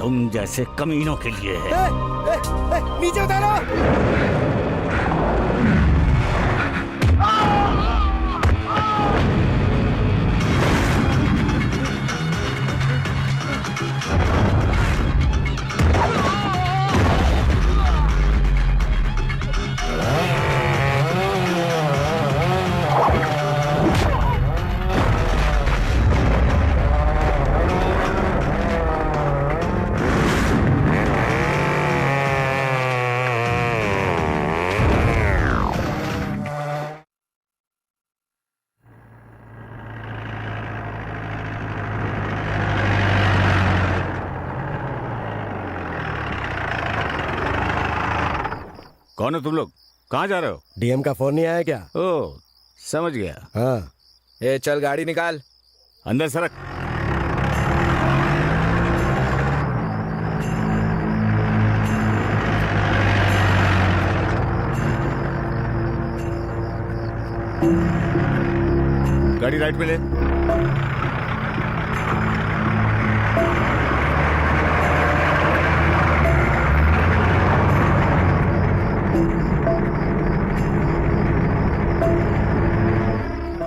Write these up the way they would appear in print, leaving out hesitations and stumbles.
तुम जैसे कमीनों के लिए है। नीचे उतारो। कौन हो तुम लोग? कहाँ जा रहे हो? डीएम का फोन नहीं आया क्या? ओ, समझ गया। हाँ। ए चल गाड़ी निकाल। अंदर सरक। गाड़ी राइट पे ले।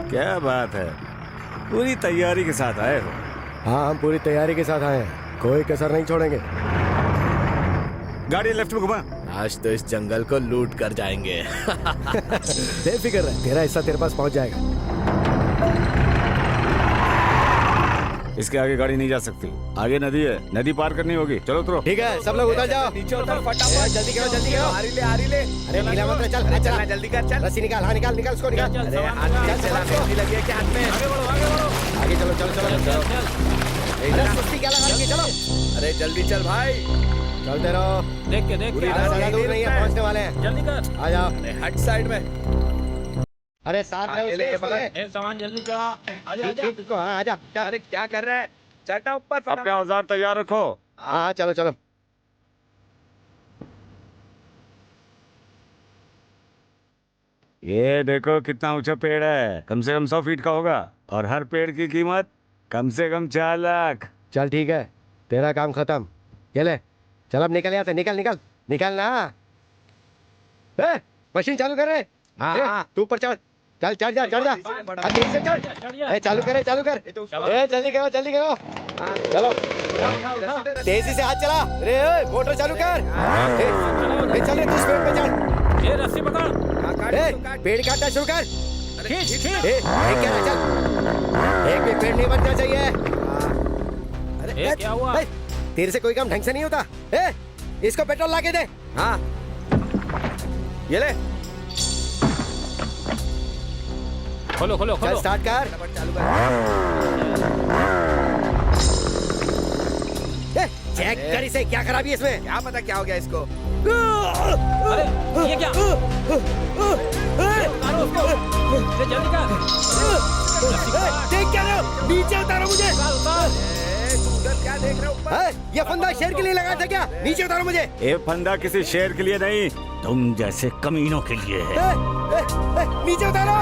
क्या बात है, पूरी तैयारी के साथ आए हो। हाँ, हम पूरी तैयारी के साथ आए हैं, कोई कसर नहीं छोड़ेंगे। गाड़ी लेफ्ट में घुमा। आज तो इस जंगल को लूट कर जाएंगे। बेफिक्र रह, तेरा हिस्सा तेरे पास पहुंच जाएगा। इसके आगे गाड़ी नहीं जा सकती, आगे नदी है, नदी पार करनी होगी। चलो उतरो। ठीक है, सब लोग उतर जाओ। नीचे उतर फटाफट। जल्दी करो, जल्दी करो। आरी ले आरी ले। अरे नीला मत, चल चल जल्दी कर चल। रस्सी निकाल। हाँ निकाल निकाल उसको निकाल। अरे हाथ चला मेहंदी लगी है क्या हाथ में? आगे बढ़ो आगे बढ़ो। आगे चलो चलो चलो। अरे सुस्ती क्या लगा रखी, चलो। अरे जल्दी चल भाई। चलते रहो। देख के ज्यादा दूर नहीं है, पहुंचने वाले हैं। जल्दी कर। आ जाओ। अरे हट साइड में। अरे साथ रहे उसके। ए सामान जल्दी चला। आजा आजा। ठीक को, हाँ आजा। अरे क्या कर रहा है? चटा ऊपर अपने औजार तैयार रखो। हाँ चलो चलो। ये देखो कितना ऊंचा पेड़ है, कम से कम 100 फीट का होगा, और हर पेड़ की कीमत कम से कम 4 लाख। चल ठीक है, तेरा काम खत्म। ये ले, चल अब निकल, यहाँ से निकल निकल निकल ना। मशीन चालू कर रहे। हाँ। तू ऊपर चढ़। चल चढ़ जा चढ़ जा। तेज से चढ़। चालू करे चालू कर। जल्दी करो जल्दी करो। चलो तेजी से हाथ चला। अरे मोटर चालू कर। चल रे, तू स्पीड पे चढ़। ए रस्सी पकड़। पेड़ काटना शुरू कर। खींच खींच। चल, एक भी पेड़ नहीं बनना चाहिए। ए क्या हुआ? तेरे से कोई काम ढंग से नहीं होता। इसको पेट्रोल ला के दे। हाँ ये ले। खोलो खोलो चल खोलो। स्टार्ट कर। चालू कर। चेक कर इसे, क्या खराबी है इसमें? क्या पता क्या हो गया इसको। अरे ये क्या? उतारो उसको। ए, जल्दी कर। देख क्या रहे हो? नीचे उतारो मुझे। उतार। तू उधर क्या देख रहा है ऊपर? ये फंदा शेर के लिए लगा था क्या? नीचे उतारो मुझे। ये फंदा किसी शेर के लिए नहीं, तुम जैसे कमीनों के लिए है। नीचे उतारो।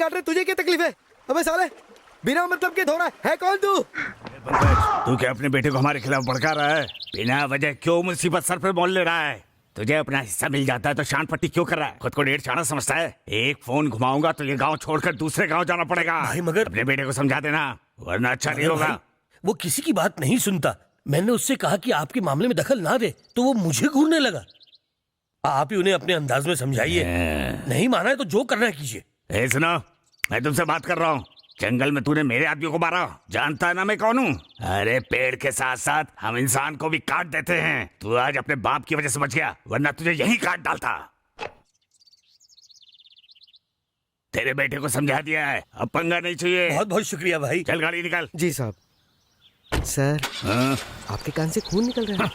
काट रहे, तुझे क्या तकलीफ है? अबे साले, बिना मतलब के धो रहा है कौन तू? पंकज, तू क्या अपने बेटे को हमारे खिलाफ भड़का रहा है? बिना वजह क्यों मुसीबत सर पे मोल ले रहा है? तुझे अपना हिस्सा मिल जाता है तो शान पट्टी क्यों कर रहा है? खुद को डेढ़ चाणा समझता है? एक फोन घुमाऊंगा तो ये गांव छोड़कर दूसरे गांव जाना पड़ेगा। भाई मगर अपने बेटे को समझा देना, वरना अच्छा नहीं होगा। वो किसी की बात नहीं सुनता। मैंने उससे कहा कि आपके मामले में दखल ना दे तो वो मुझे घूरने लगा। आप ही उन्हें अपने अंदाज में समझाइए। नहीं माना है तो जो करना है कीजिए। सुनो, मैं तुमसे बात कर रहा हूँ। जंगल में तूने मेरे आदमियों को मारा, जानता है ना मैं कौन हूँ? अरे पेड़ के साथ साथ हम इंसान को भी काट देते हैं। तू आज अपने बाप की वजह से बच गया, वरना तुझे यही काट डालता। तेरे बेटे को समझा दिया है, अब पंगा नहीं चाहिए। बहुत बहुत शुक्रिया भाई। चल गाड़ी निकाल। जी साहब। सर, हाँ? आपके कान से खून निकल रहा है।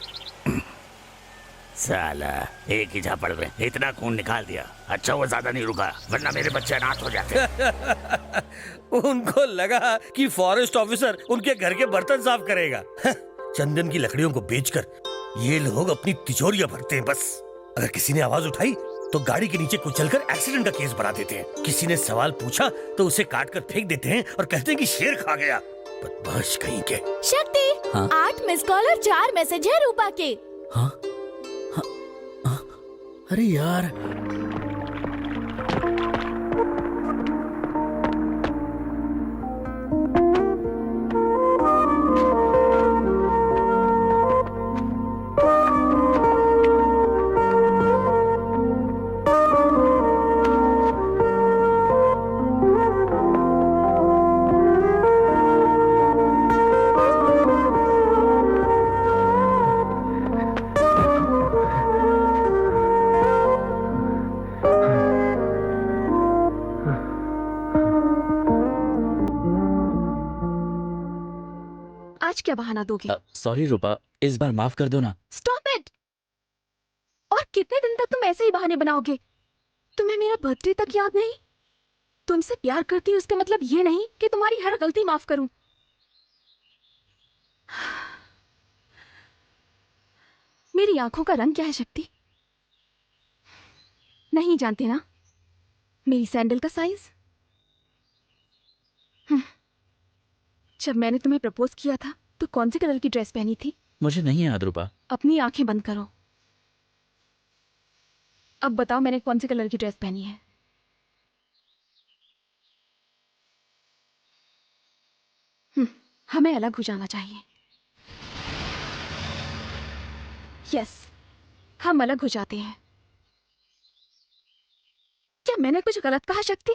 साला एक ही झापड़ में इतना खून निकाल दिया। अच्छा वो ज्यादा नहीं रुका, वरना मेरे बच्चे अनाथ हो जाते। उनको लगा कि फॉरेस्ट ऑफिसर उनके घर के बर्तन साफ करेगा। चंदन की लकड़ियों को बेचकर ये लोग अपनी तिजोरियां भरते हैं बस। अगर किसी ने आवाज उठाई तो गाड़ी के नीचे कुचलकर एक्सीडेंट का केस बना देते हैं। किसी ने सवाल पूछा तो उसे काट कर फेंक देते हैं और कहते हैं कि शेर खा गया। बदमाश कहीं के। शक्ति, 8 मिस कॉल और 4 मैसेज है रूपा के। हाँ? अरे यार, आज क्या बहाना दोगे? सॉरी रूपा, इस बार माफ कर दो ना। Stop it. और कितने दिन तक तुम ऐसे ही बहाने बनाओगे? तुम्हें मेरा बर्थडे तक याद नहीं? तुमसे प्यार करती हूँ, इसका मतलब ये नहीं कि तुम्हारी हर गलती माफ करूं। मेरी आंखों का रंग क्या है शक्ति? नहीं जानते ना? मेरी सैंडल का साइज? जब मैंने तुम्हें प्रपोज किया था तो कौन सी कलर की ड्रेस पहनी थी? मुझे नहीं याद रूपा। अपनी आंखें बंद करो। अब बताओ मैंने कौन सी कलर की ड्रेस पहनी है? हमें अलग हो जाना चाहिए। यस, हम अलग हो जाते हैं। क्या मैंने कुछ गलत कहा शक्ति?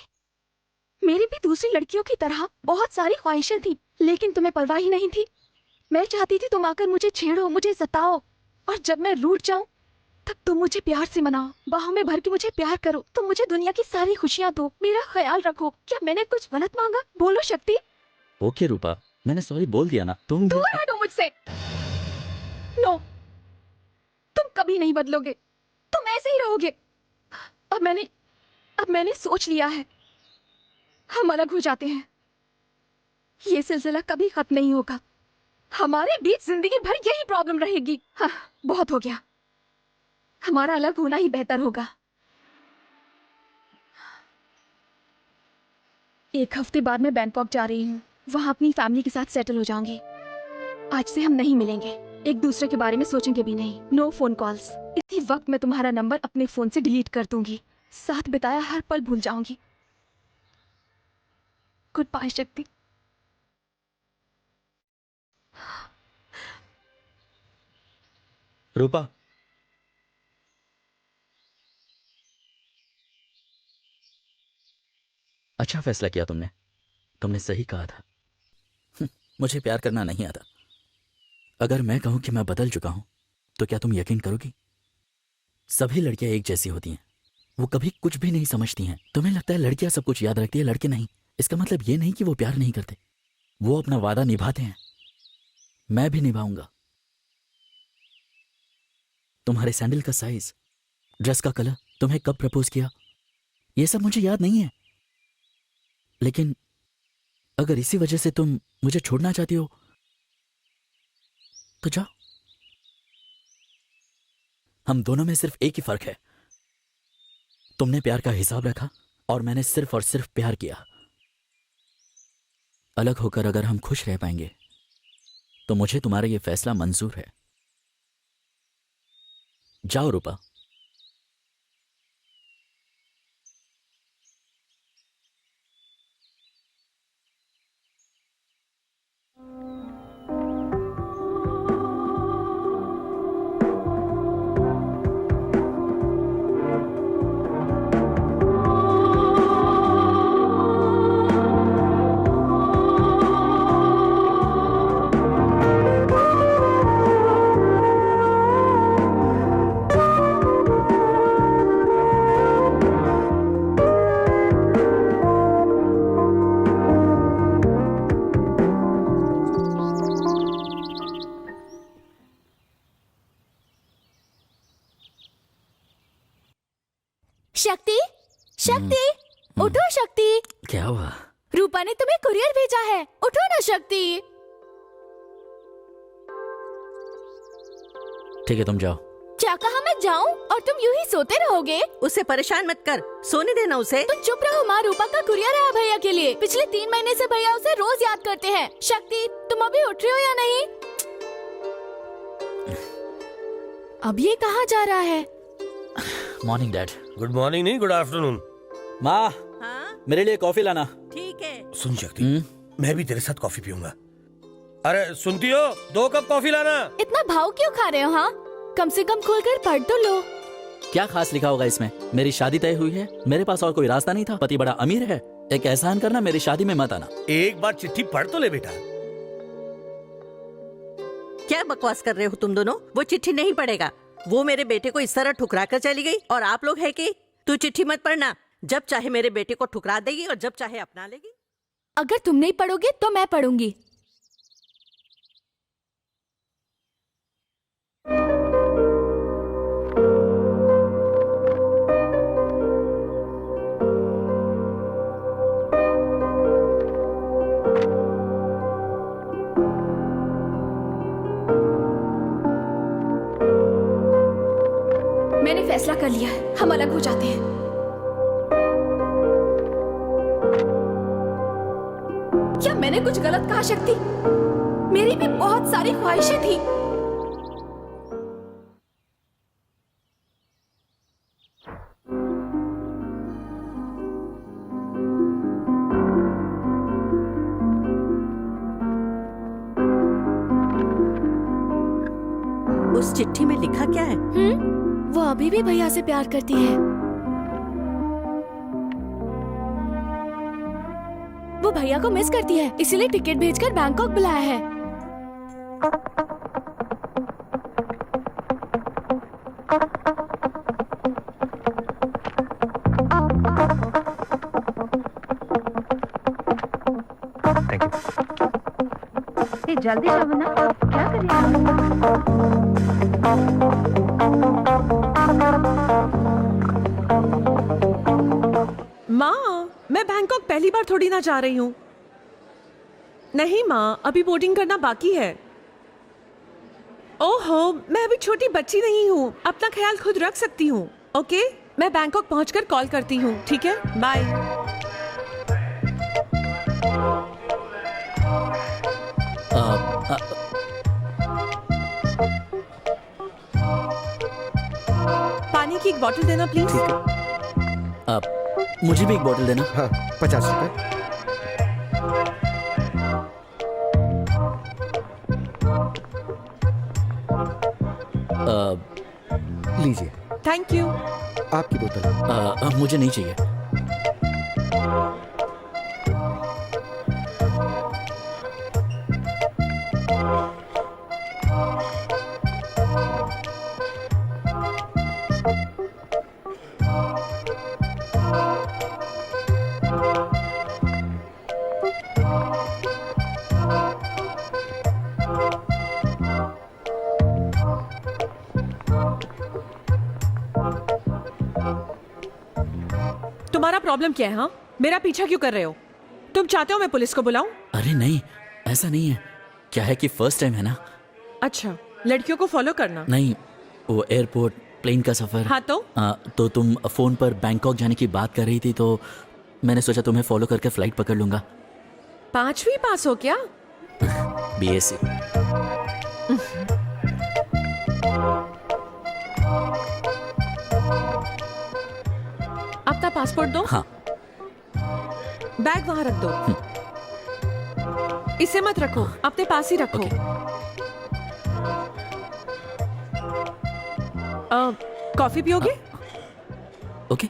मेरी भी दूसरी लड़कियों की तरह बहुत सारी ख्वाहिशें थी, लेकिन तुम्हें परवाह ही नहीं थी। मैं चाहती थी तुम आकर मुझे छेड़ो, मुझे सताओ, और जब मैं रूठ जाऊं तब तुम मुझे प्यार से मनाओ, बाहों में भर के मुझे प्यार करो, तुम मुझे दुनिया की सारी खुशियां दो, मेरा ख्याल रखो। क्या मैंने कुछ गलत मांगा? बोलो शक्ति। ओके रूपा, मैंने सॉरी बोल दिया ना। तुम दूर हटो मुझसे। नो, तुम कभी नहीं बदलोगे, तुम ऐसे ही रहोगे। अब मैंने सोच लिया है, हम अलग हो जाते हैं। ये सिलसिला कभी खत्म नहीं होगा। हमारे बीच जिंदगी भर यही प्रॉब्लम रहेगी। हाँ, बहुत हो गया। हमारा अलग होना ही बेहतर होगा। 1 हफ्ते बाद मैं बैंकॉक जा रही हूँ। वहां अपनी फैमिली के साथ सेटल हो जाऊंगी। आज से हम नहीं मिलेंगे, एक दूसरे के बारे में सोचेंगे भी नहीं। No phone calls. इसी वक्त मैं तुम्हारा नंबर अपने फोन से डिलीट कर दूंगी। साथ बिताया हर पल भूल जाऊंगी। गुड बाय शक्ति। रूपा, अच्छा फैसला किया तुमने। तुमने सही कहा था। मुझे प्यार करना नहीं आता। अगर मैं कहूं कि मैं बदल चुका हूं तो क्या तुम यकीन करोगी? सभी लड़कियां एक जैसी होती हैं, वो कभी कुछ भी नहीं समझती हैं। तुम्हें लगता है लड़कियां सब कुछ याद रखती है, लड़के नहीं। इसका मतलब ये नहीं कि वो प्यार नहीं करते, वो अपना वादा निभाते हैं। मैं भी निभाऊंगा। तुम्हारे सैंडल का साइज, ड्रेस का कलर, तुम्हें कब प्रपोज किया, ये सब मुझे याद नहीं है। लेकिन अगर इसी वजह से तुम मुझे छोड़ना चाहती हो तो जाओ। हम दोनों में सिर्फ एक ही फर्क है, तुमने प्यार का हिसाब रखा और मैंने सिर्फ और सिर्फ प्यार किया। अलग होकर अगर हम खुश रह पाएंगे तो मुझे तुम्हारा यह फैसला मंजूर है। जाओ रूपा। शक्ति, शक्ति, उठो शक्ति। क्या हुआ? रूपा ने तुम्हें कुरियर भेजा है, उठो ना शक्ति। ठीक है, तुम जाओ। क्या कहा मैं जाऊं और तुम यूं ही सोते रहोगे? उसे परेशान मत कर, सोने देना उसे। तुम चुप रहो माँ, रूपा का कुरियर आया भैया के लिए। पिछले 3 महीने से भैया उसे रोज याद करते हैं। शक्ति, तुम अभी उठ रहे हो या नहीं? अब ये कहाँ जा रहा है? Morning dad. गुड मॉर्निंग नहीं, गुड आफ्टरनून। माँ, हाँ मेरे लिए कॉफी लाना। ठीक है। सुन शक्ति, मैं भी तेरे साथ कॉफी पीऊंगा। अरे सुनती हो, 2 कप कॉफी लाना। इतना भाव क्यों खा रहे हो? हाँ, कम से कम खोलकर पढ़ तो लो। क्या खास लिखा होगा इसमें? मेरी शादी तय हुई है, मेरे पास और कोई रास्ता नहीं था, पति बड़ा अमीर है। एक एहसान करना, मेरी शादी में मत आना। एक बार चिट्ठी पढ़ तो ले बेटा। क्या बकवास कर रहे हो तुम दोनों? वो चिट्ठी नहीं पढ़ेगा। वो मेरे बेटे को इस तरह ठुकरा कर चली गई और आप लोग है कि तू चिट्ठी मत पढ़ना। जब चाहे मेरे बेटे को ठुकरा देगी और जब चाहे अपना लेगी। अगर तुम नहीं पढ़ोगे तो मैं पढ़ूंगी। मैंने फैसला कर लिया है, हम अलग हो जाते हैं। क्या मैंने कुछ गलत कहा शक्ति? मेरी भी बहुत सारी ख्वाहिशें थी। उस चिट्ठी में लिखा क्या है? वो अभी भी भैया से प्यार करती है। वो भैया को मिस करती है, इसीलिए टिकट भेजकर बैंकॉक बुलाया है। जल्दी जाओ ना, क्या माँ, मैं बैंकॉक पहली बार थोड़ी ना जा रही हूँ। नहीं माँ, अभी बोर्डिंग करना बाकी है। ओहो, मैं अभी छोटी बच्ची नहीं हूँ, अपना ख्याल खुद रख सकती हूँ। ओके, मैं बैंकॉक पहुँचकर कॉल करती हूँ। ठीक है, बाय। पानी की एक बोतल देना प्लीज। मुझे भी एक बोतल देना। हाँ, 50 रुपए। लीजिए। Thank you. आपकी बोतल। मुझे नहीं चाहिए। तुम्हारा प्रॉब्लम क्या है? हाँ, मेरा पीछा क्यों कर रहे हो? तुम चाहते हो मैं पुलिस को बुलाऊं? अरे नहीं, ऐसा नहीं है। क्या है कि फर्स्ट टाइम है ना। अच्छा, लड़कियों को फॉलो करना? नहीं, वो एयरपोर्ट प्लेन का सफर। हाँ तो तुम फोन पर बैंकॉक जाने की बात कर रही थी, तो मैंने सोचा तुम्हें फॉलो करके फ्लाइट पकड़ लूंगा। 5वीं पास हो क्या? BSc। अपना पासपोर्ट दो। हाँ। बैग वहां रख दो। इसे मत रखो, अपने पास ही रखो। कॉफी पियोगे? ओके।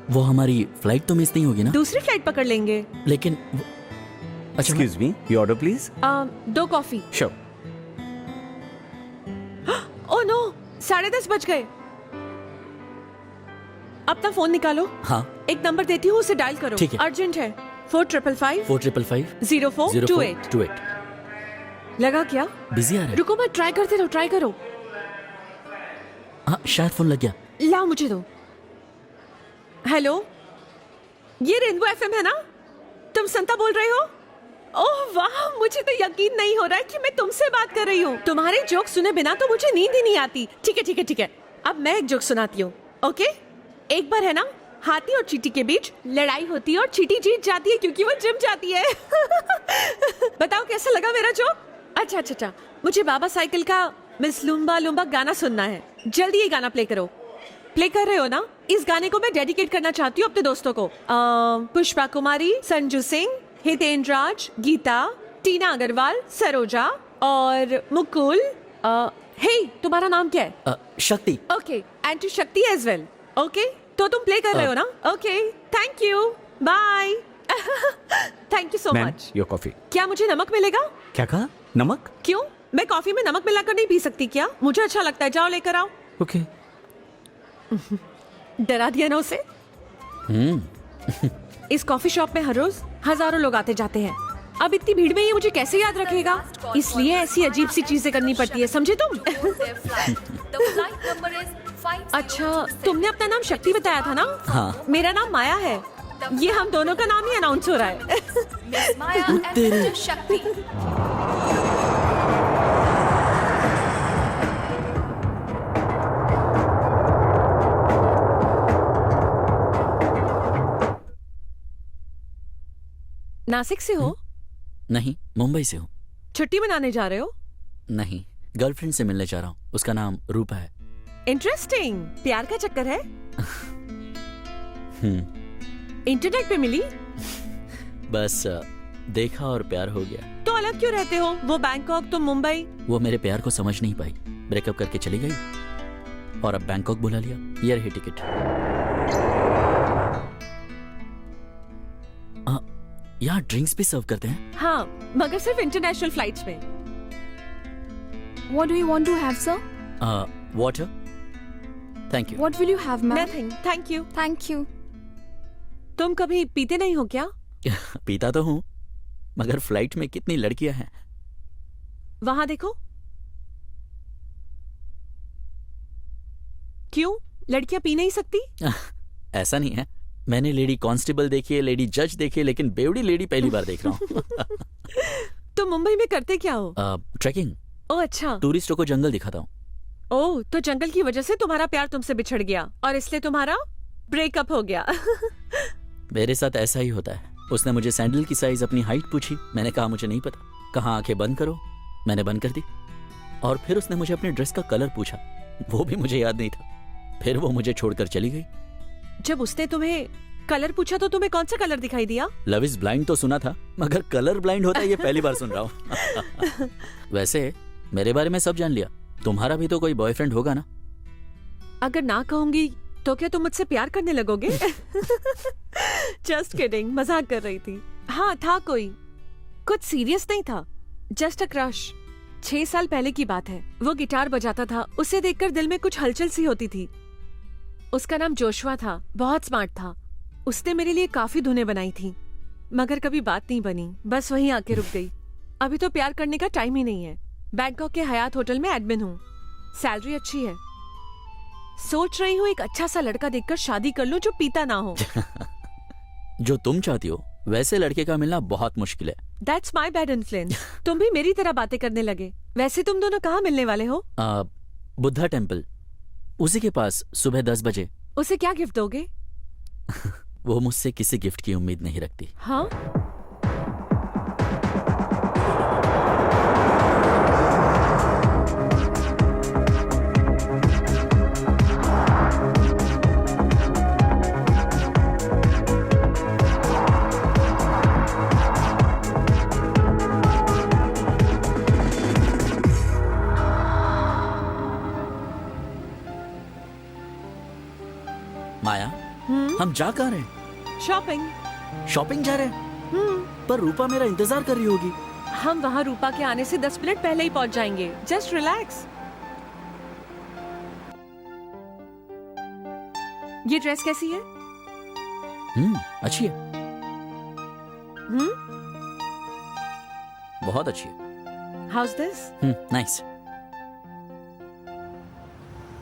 वो हमारी फ्लाइट तो मिस नहीं होगी ना? दूसरी फ्लाइट पकड़ लेंगे। लेकिन अच्छा, excuse me, your order please. 2 coffee. Sure. Oh no, 10:30 बज गए। अपना फोन निकालो। हाँ। एक नंबर देती हूँ, उसे डायल करो। ठीक है। अर्जेंट है। 4555 4555 0428। 0428। लगा क्या? बिजी आ रहा है। रुको, मैं ट्राई करते रहो, ट्राई करो। हाँ, शायद फोन लग गया। लाओ मुझे दो। हेलो, ये रेनबो FM है ना? तुम संता बोल रहे हो? ओह वाह, मुझे तो यकीन नहीं हो रहा है कि मैं तुमसे बात कर रही हूँ। तुम्हारे जोक सुने बिना तो मुझे नींद ही नहीं आती। ठीक है ठीक है ठीक है, अब मैं एक जोक सुनाती हूँ। ओके? एक बार है ना, हाथी और चींटी के बीच लड़ाई होती है और चींटी जीत जाती है क्योंकि वो जिम जाती है। बताओ कैसा लगा मेरा जोक? अच्छा अच्छा अच्छा, मुझे बाबा साइकिल का मिस लुम्बा लुम्बा गाना सुनना है। जल्दी ये गाना प्ले करो। प्ले कर रहे हो ना? इस गाने को मैं डेडिकेट करना चाहती हूँ अपने दोस्तों को। पुष्पा कुमारी, संजू सिंह, हितेंद्र राज, गीता, टीना अग्रवाल, सरोजा और मुकुल। हे, तुम्हारा नाम क्या है? Shakti. Okay, and to Shakti as well. Okay, तो तुम प्ले कर रहे हो ना? Okay, thank you, bye. Thank you so much. Your coffee. क्या मुझे नमक मिलेगा? क्या कहा? नमक? क्यों, मैं कॉफी में नमक मिलाकर नहीं पी सकती क्या? मुझे अच्छा लगता है। जाओ लेकर आओ। ओके। डरा दिया ना उसे। इस कॉफी शॉप में हर रोज हजारों लोग आते जाते हैं। अब इतनी भीड़ में ये मुझे कैसे याद रखेगा? इसलिए ऐसी अजीब सी चीजें करनी पड़ती है, समझे तुम? अच्छा, तुमने अपना नाम शक्ति बताया था ना? हाँ। मेरा नाम माया है। ये हम दोनों का नाम ही अनाउंस हो रहा है। तेरे शक्ति। नासिक से हो? नहीं, मुंबई से हूँ। छुट्टी मनाने जा रहे हो? नहीं, गर्लफ्रेंड से मिलने जा रहा हूँ। उसका नाम रूपा है। इंटरेस्टिंग, प्यार का चक्कर है? इंटरनेट पे मिली? बस देखा और प्यार हो गया। तो अलग क्यों रहते हो? वो बैंकॉक, तुम मुंबई। वो मेरे प्यार को समझ नहीं पाई, ब्रेकअप करके चली गई और अब बैंकॉक बुला लिया। ये रही टिकट। यहाँ ड्रिंक्स भी सर्व करते हैं? हाँ, मगर सिर्फ इंटरनेशनल फ्लाइट्स में। What do you want to have, sir? Water. Thank you. What will you have, ma'am? Nothing, thank you. Thank you. तुम कभी पीते नहीं हो क्या? पीता तो हूँ, मगर फ्लाइट में कितनी लड़कियां हैं। वहां देखो। क्यों, लड़कियां पी नहीं सकती? ऐसा नहीं है, मैंने लेडी कांस्टेबल देखी है, लेडी जज देखी है, लेकिन बेवड़ी लेडी पहली बार देख रहा हूँ। तुम मुंबई में करते क्या हो? ट्रैकिंग। ओह अच्छा। टूरिस्टों को जंगल दिखाता हूँ। ओह, तो जंगल की वजह से तुम्हारा प्यार तुमसे बिछड़ गया और इसलिए तुम्हारा ब्रेकअप हो गया। मेरे साथ ऐसा ही होता है। उसने मुझे सैंडल की साइज, अपनी हाइट पूछी। मैंने कहा मुझे नहीं पता। कहा आंखें बंद करो, मैंने बंद कर दी। और फिर उसने मुझे अपने ड्रेस का कलर पूछा, वो भी मुझे याद नहीं था। फिर वो मुझे छोड़कर चली गई। जब उसने तुम्हें कलर पूछा तो तुम्हें कौन सा कलर दिखाई दिया? लव इज ब्लाइंड तो सुना था, मगर कलर ब्लाइंड होता है ये पहली बार सुन रहा हूँ। वैसे मेरे बारे में सब जान लिया। तुम्हारा भी तो कोई बॉयफ्रेंड होगा ना? अगर ना कहूंगी तो क्या तुम मुझसे प्यार करने लगोगे? जस्ट किडिंग, मजाक कर रही थी। हाँ, था कोई, कुछ सीरियस नहीं था, जस्ट अ क्रश। 6 साल पहले की बात है। वो गिटार बजाता था, उसे देखकर दिल में कुछ हलचल सी होती थी। उसका नाम जोशुआ था, बहुत स्मार्ट था। उसने मेरे लिए काफी धुनें बनाई थी, मगर कभी बात नहीं बनी, बस वहीं आके रुक गई। अभी तो प्यार करने का टाइम ही नहीं है। बैंकॉक के हयात होटल में एडमिन हूँ, सैलरी अच्छी है। सोच रही हूँ एक अच्छा सा लड़का देखकर शादी कर लूं जो पीता ना हो। जो तुम चाहती हो वैसे लड़के का मिलना बहुत मुश्किल है। That's my bad influence. तुम भी मेरी तरह बातें करने लगे। वैसे तुम दोनों कहाँ मिलने वाले हो? बुद्धा टेम्पल, उसी के पास, सुबह 10 बजे। उसे क्या गिफ्ट दोगे? वो मुझसे किसी गिफ्ट की उम्मीद नहीं रखती। हाँ? माया, हम जा कहाँ रहे हैं? शॉपिंग। शॉपिंग जा रहे हैं? पर रूपा मेरा इंतजार कर रही होगी। हम वहाँ रूपा के आने से 10 मिनट पहले ही पहुँच जाएंगे। Just relax. ये ड्रेस कैसी है? अच्छी है। बहुत अच्छी है। House this? नाइस।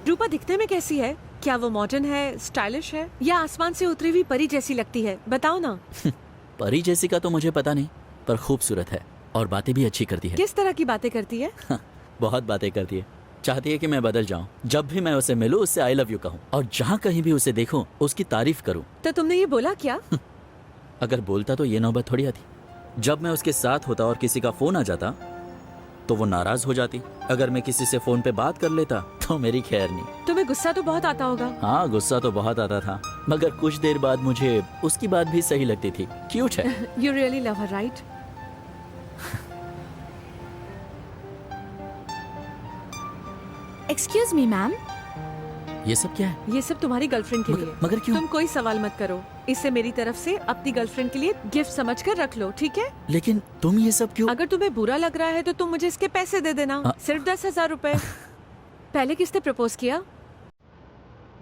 रूपा दिखने में कैसी है? क्या वो मॉडर्न है, स्टाइलिश है, या आसमान से उतरी हुई परी जैसी लगती है? बताओ ना। परी जैसी का तो मुझे पता नहीं, पर खूबसूरत है और बातें भी अच्छी करती है। किस तरह की बातें करती है? बहुत बातें करती है। चाहती है कि मैं बदल जाऊं। जब भी मैं उसे मिलूं, उससे आई लव यू कहूं, और जहां कहीं भी उसे देखूं, उसकी तारीफ करूं। तो तुमने ये बोला क्या? अगर बोलता तो ये नौबत थोड़ी आती। जब मैं उसके साथ होता और किसी का फोन आ जाता तो वो नाराज हो जाती। अगर मैं किसी से फोन पे बात कर लेता तो मेरी खैर नहीं। तुम्हें गुस्सा तो बहुत आता होगा। हाँ, गुस्सा तो बहुत आता था, मगर कुछ देर बाद मुझे उसकी बात भी सही लगती थी। क्यूट है। You really love her, right? Excuse me ma'am, ये सब क्या है? ये सब तुम्हारी गर्लफ्रेंड के लिए। मगर क्यों? तुम कोई सवाल मत करो। इसे मेरी तरफ से अपनी गर्लफ्रेंड के लिए गिफ्ट समझकर रख लो, ठीक है? लेकिन तुम ये सब क्यों? अगर तुम्हें बुरा लग रहा है तो तुम मुझे इसके पैसे दे देना। सिर्फ 10,000 रुपए। पहले किसने प्रपोज किया?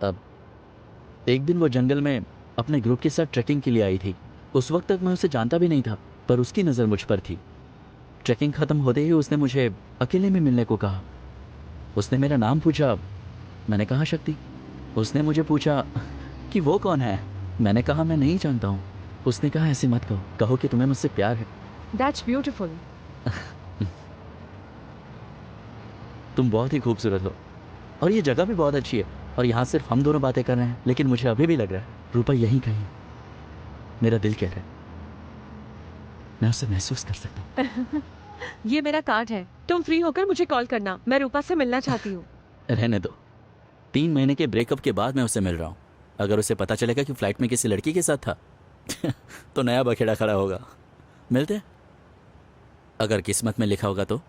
अब एक दिन वो जंगल में अपने ग्रुप के साथ ट्रैकिंग के लिए आई थी। उस वक्त तक मैं उसे जानता भी नहीं था, पर उसकी नज़र मुझ पर थी। ट्रैकिंग खत्म होते ही उसने मुझे अकेले में मिलने को कहा। उसने मेरा नाम पूछा, मैंने कहा शक्ति। उसने मुझे पूछा कि वो कौन है, मैंने कहा मैं नहीं जानता हूँ। उसने कहा ऐसे मत कहो, कहो कि तुम्हें मुझसे प्यार है। That's beautiful. तुम बहुत ही खूबसूरत हो और ये जगह भी बहुत अच्छी है, और यहाँ सिर्फ हम दोनों बातें कर रहे हैं, लेकिन मुझे अभी भी लग रहा है रूपा यहीं कहीं। मेरा दिल कह रहा है, मैं उसे महसूस कर सकता हूँ। ये मेरा कार्ड है, तुम फ्री होकर मुझे कॉल करना। मैं रूपा से मिलना चाहती हूँ। रहने दो, 3 महीने के ब्रेकअप के बाद मैं उससे मिल रहा हूँ। अगर उसे पता चलेगा कि फ्लाइट में किसी लड़की के साथ था तो नया बखेड़ा खड़ा होगा। मिलते हैं, अगर किस्मत में लिखा होगा तो।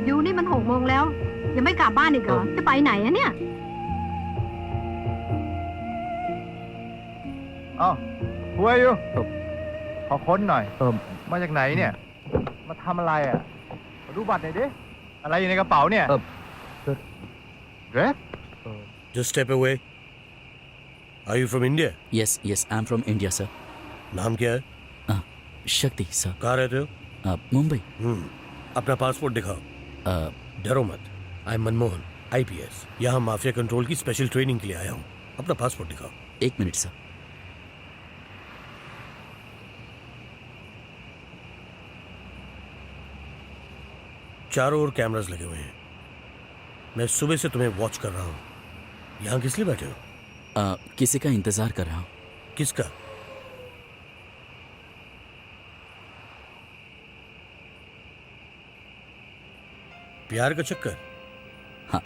ยูนี่มัน6 โมงแล้ว ยังไม่กลับบ้านอีกเหรอ จะไปไหนอะเนี่ย อ้าวหัวอยู่ขอค้นหน่อยมาจากไหนเนี่ย มาทำอะไรอ่ะมาดูบัตรหน่อยดิ อะไรอยู่ในกระเป๋าเนี่ยเดรส Just step away. Are you from India? Yes, I am from India, sir. नाम क्या है? शक्ति सर। कहाँ रहते हो? मुंबई। अपना पासपोर्ट दिखाओ। डरो मत। आई एम मनमोहन, IPS। यहाँ माफिया कंट्रोल की स्पेशल ट्रेनिंग के लिए आया हूँ। अपना पासपोर्ट दिखाओ। 1 मिनट सर। चारों ओर कैमरास लगे हुए हैं। मैं सुबह से तुम्हें वॉच कर रहा हूँ। यहाँ किस लिए बैठे हो? किसी का इंतजार कर रहा हूँ। किसका? प्यार का चक्कर? हाँ।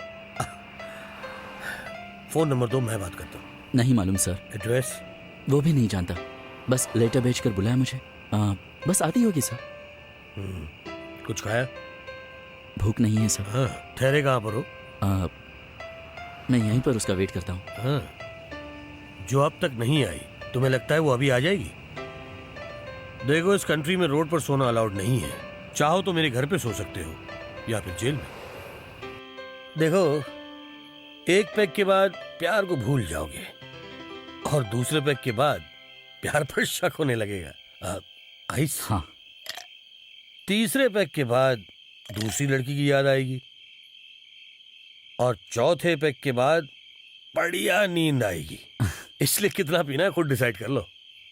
फोन नंबर दो, मैं बात करता हूँ। नहीं मालूम सर। एड्रेस? वो भी नहीं जानता, बस लेटर भेजकर बुलाया मुझे। बस आती होगी सर। कुछ खाया? भूख नहीं है सर। हाँ, ठहरे कहाँ पर हो? मैं यहीं पर उसका वेट करता हूँ। हाँ, जो अब तक नहीं आई, तुम्हें लगता है वो अभी आ जाएगी? देखो, इस कंट्री में रोड पर सोना अलाउड नहीं है। चाहो तो मेरे घर पे सो सकते हो या फिर जेल में। देखो, एक पैक के बाद प्यार को भूल जाओगे और दूसरे पैक के बाद प्यार पर शक होने लगेगा। आइस। हाँ। तीसरे पैक के बाद दूसरी लड़की की याद आएगी और चौथे पैक के बाद बढ़िया नींद आएगी। इसलिए कितना पीना है खुद डिसाइड कर लो।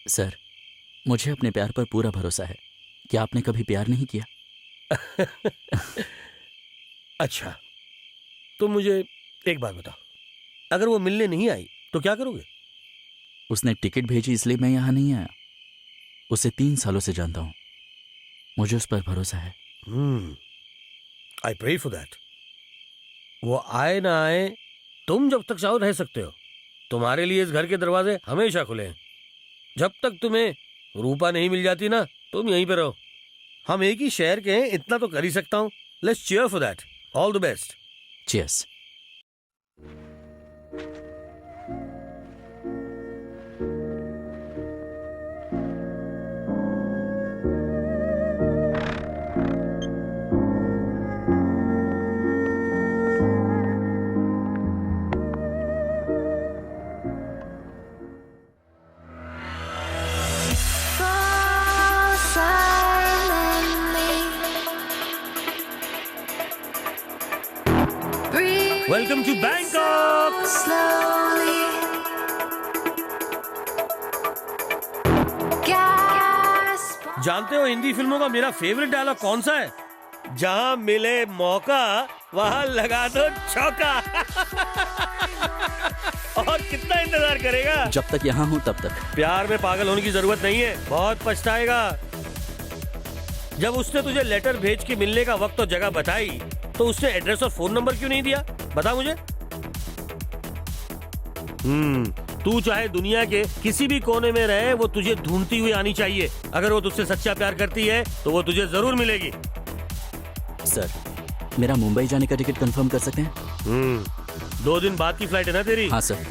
सर, मुझे अपने प्यार पर पूरा भरोसा है। क्या आपने कभी प्यार नहीं किया? अच्छा, तो मुझे एक बात बताओ, अगर वो मिलने नहीं आई तो क्या करोगे? उसने टिकट भेजी इसलिए मैं यहाँ नहीं आया। उसे 3 सालों से जानता हूँ। मुझे उस पर भरोसा है। I pray for that. वो आए ना आए, तुम जब तक चाहो रह सकते हो। तुम्हारे लिए इस घर के दरवाजे हमेशा खुले हैं। जब तक तुम्हें रूपा नहीं मिल जाती ना, तुम यहीं पे रहो। हम एक ही शहर के हैं, इतना तो कर ही सकता हूँ। Let's cheer for that. All the best. Cheers. Welcome to Bangkok. जानते हो हिंदी फिल्मों का मेरा फेवरेट डायलॉग कौन सा है? जहां मिले मौका वहां लगा दो चौका। और कितना इंतजार करेगा? जब तक यहाँ हूँ तब तक। प्यार में पागल होने की जरूरत नहीं है, बहुत पछताएगा। जब उसने तुझे लेटर भेज के मिलने का वक्त और जगह बताई तो उसने एड्रेस और फोन नंबर क्यों नहीं दिया? बता मुझे। तू चाहे दुनिया के किसी भी कोने में रहे, वो तुझे ढूंढती हुई आनी चाहिए। अगर वो तुझसे सच्चा प्यार करती है तो वो तुझे जरूर मिलेगी। सर, मेरा मुंबई जाने का टिकट कंफर्म कर सकते हैं? 2 दिन बाद की फ्लाइट है ना तेरी? हाँ सर।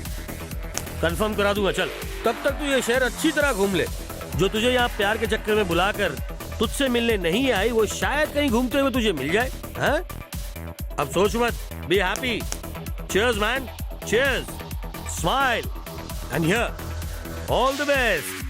कंफर्म करा दूंगा। चल, तब तक तू ये शहर अच्छी तरह घूम ले। जो तुझे यहाँ प्यार के चक्कर में बुलाकर तुझसे मिलने नहीं आई, वो शायद कहीं घूमते हुए तुझे मिल जाए। हाँ? अब सोच मत, be happy. Cheers man, cheers. Smile and here all the best.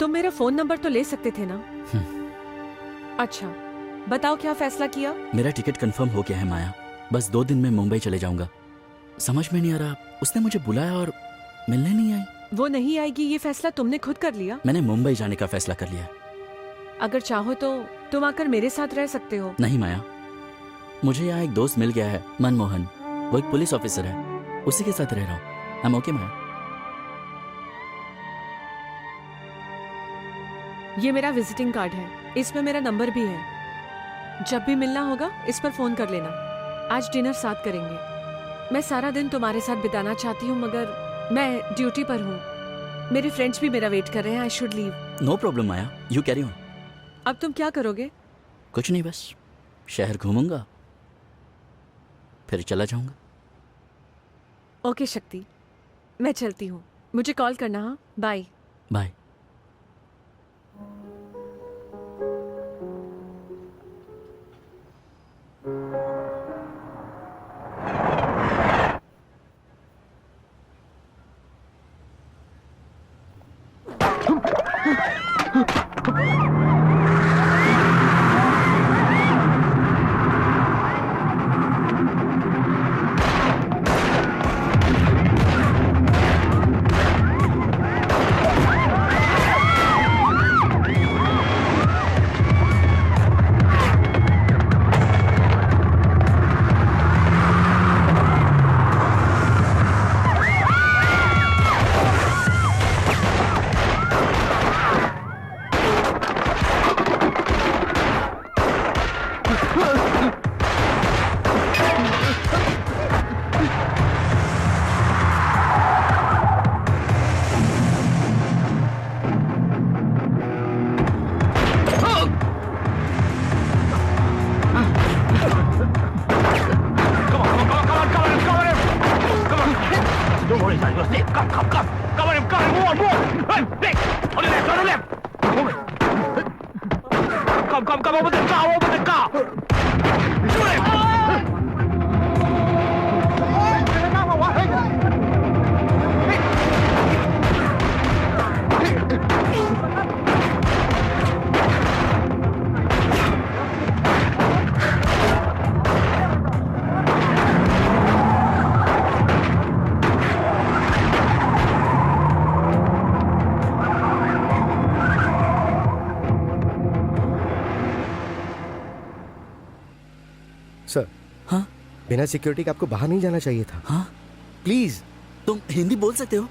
तुम मेरा फोन नंबर तो ले सकते थे ना? अच्छा, बताओ क्या फैसला किया? मेरा टिकट कंफर्म हो गया है माया। बस 2 दिन में मुंबई चले जाऊंगा। समझ में नहीं आ रहा, उसने मुझे बुलाया और मिलने नहीं आई। वो नहीं आएगी ये फैसला तुमने खुद कर लिया? मैंने मुंबई जाने का फैसला कर लिया। अगर चाहो तो तुम आकर मेरे साथ रह सकते हो। नहीं माया, मुझे यहाँ एक दोस्त मिल गया है, मनमोहन। वो एक पुलिस ऑफिसर है, उसी के साथ रह रहा हूँ। I'm okay, माया। ये मेरा विजिटिंग कार्ड है, इसमें मेरा नंबर भी है। जब भी मिलना होगा इस पर फोन कर लेना। आज डिनर साथ करेंगे। मैं सारा दिन तुम्हारे साथ बिताना चाहती हूँ, मगर मैं ड्यूटी पर हूँ। मेरे फ्रेंड्स भी मेरा वेट कर रहे हैं। I should leave. No problem Maya, you carry on. अब तुम क्या करोगे? कुछ नहीं, बस शहर घूमूंगा, फिर चला जाऊंगा। ओके शक्ति, मैं चलती हूँ। मुझे कॉल करना। हाँ, बाय। बाय। सर, हाँ बिना सिक्योरिटी के आपको बाहर नहीं जाना चाहिए था। हाँ, प्लीज। तुम हिंदी बोल सकते हो?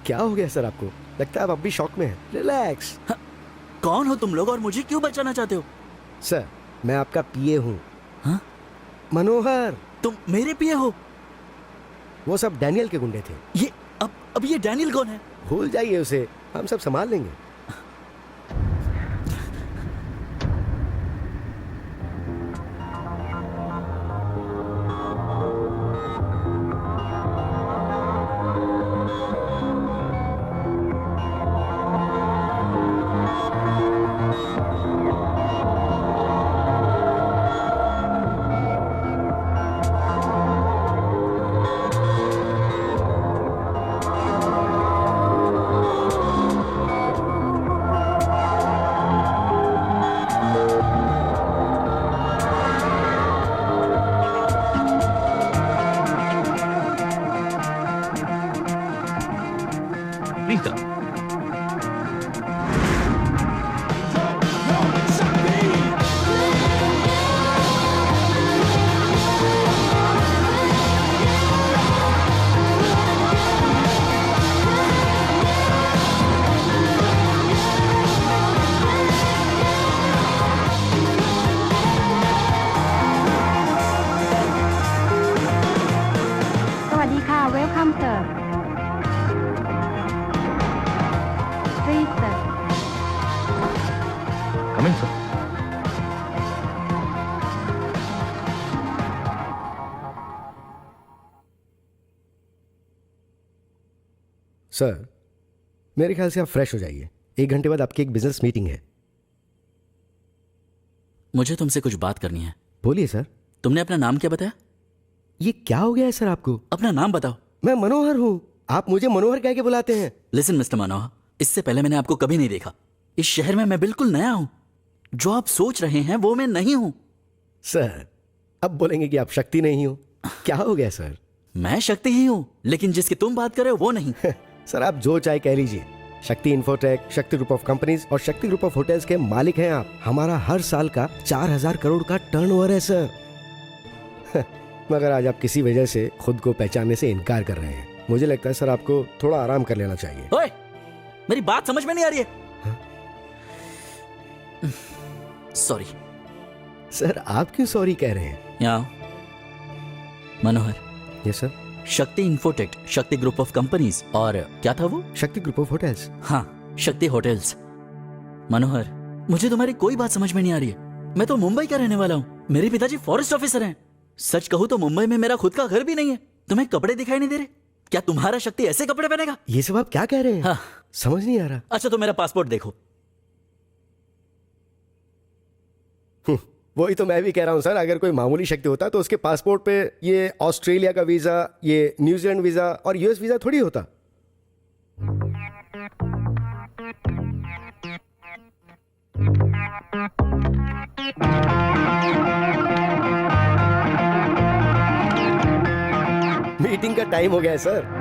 क्या हो गया सर आपको? लगता है आप अभी शॉक में हैं। रिलैक्स। हाँ, कौन हो तुम लोग और मुझे क्यों बचाना चाहते हो? सर, मैं आपका पीए हूँ। हाँ? मनोहर। तुम मेरे पीए हो? वो सब डैनियल के गुंडे थे। ये अब ये डैनियल कौन है? भूल जाइए उसे, हम सब संभाल लेंगे। Welcome, sir. Please, sir. Come in, sir. Sir, मेरे ख्याल से आप फ्रेश हो जाइए। 1 घंटे बाद आपकी एक बिजनेस मीटिंग है। मुझे तुमसे कुछ बात करनी है। बोलिए सर। तुमने अपना नाम क्या बताया? ये क्या हो गया है सर आपको? अपना नाम बताओ। मैं मनोहर हूँ। आप मुझे मनोहर कह के बुलाते हैं। लिसन मिस्टर मनोहर, इससे पहले मैंने आपको कभी नहीं देखा। इस शहर में मैं बिल्कुल नया हूं। जो आप सोच रहे हैं वो मैं नहीं हूं। सर, अब बोलेंगे कि आप शक्ति नहीं हो। क्या हो गया सर? मैं शक्ति ही हूं, लेकिन जिसकी तुम बात कर रहे हो वो नहीं। सर, आप जो चाहे कह लीजिए। शक्ति Infotech, Shakti group of companies और शक्ति ग्रुप ऑफ होटल्स के मालिक हैं आप। हमारा हर साल का 4000 करोड़ का टर्नओवर है सर। मगर आज आप किसी वजह से खुद को पहचानने से इनकार कर रहे हैं। मुझे लगता है सर आपको थोड़ा आराम कर लेना चाहिए। ओए, मेरी बात समझ में नहीं आ रही है? सॉरी। सर, आप क्यों सॉरी कह रहे हैं? यहाँ Manohar. Yes sir. Shakti Infotech, Shakti group of companies और क्या था वो? शक्ति ग्रुप ऑफ होटल्स। हाँ, शक्ति होटल्स। मनोहर, मुझे तुम्हारी कोई बात समझ में नहीं आ रही है। मैं तो मुंबई का रहने वाला हूँ। मेरे पिताजी फॉरेस्ट ऑफिसर हैं। सच कहूँ तो मुंबई में मेरा खुद का घर भी नहीं है। तुम्हें कपड़े दिखाई नहीं दे रहे? क्या तुम्हारा शक्ति ऐसे कपड़े पहनेगा? ये सब आप क्या कह रहे हैं? हाँ। समझ नहीं आ रहा। अच्छा, तो मेरा पासपोर्ट देखो। वही तो मैं भी कह रहा हूँ सर। अगर कोई मामूली शक्ति होता तो उसके पासपोर्ट पे ये ऑस्ट्रेलिया का वीजा, ये न्यूजीलैंड वीजा और यूएस वीजा थोड़ी होता। मीटिंग का टाइम हो गया है सर।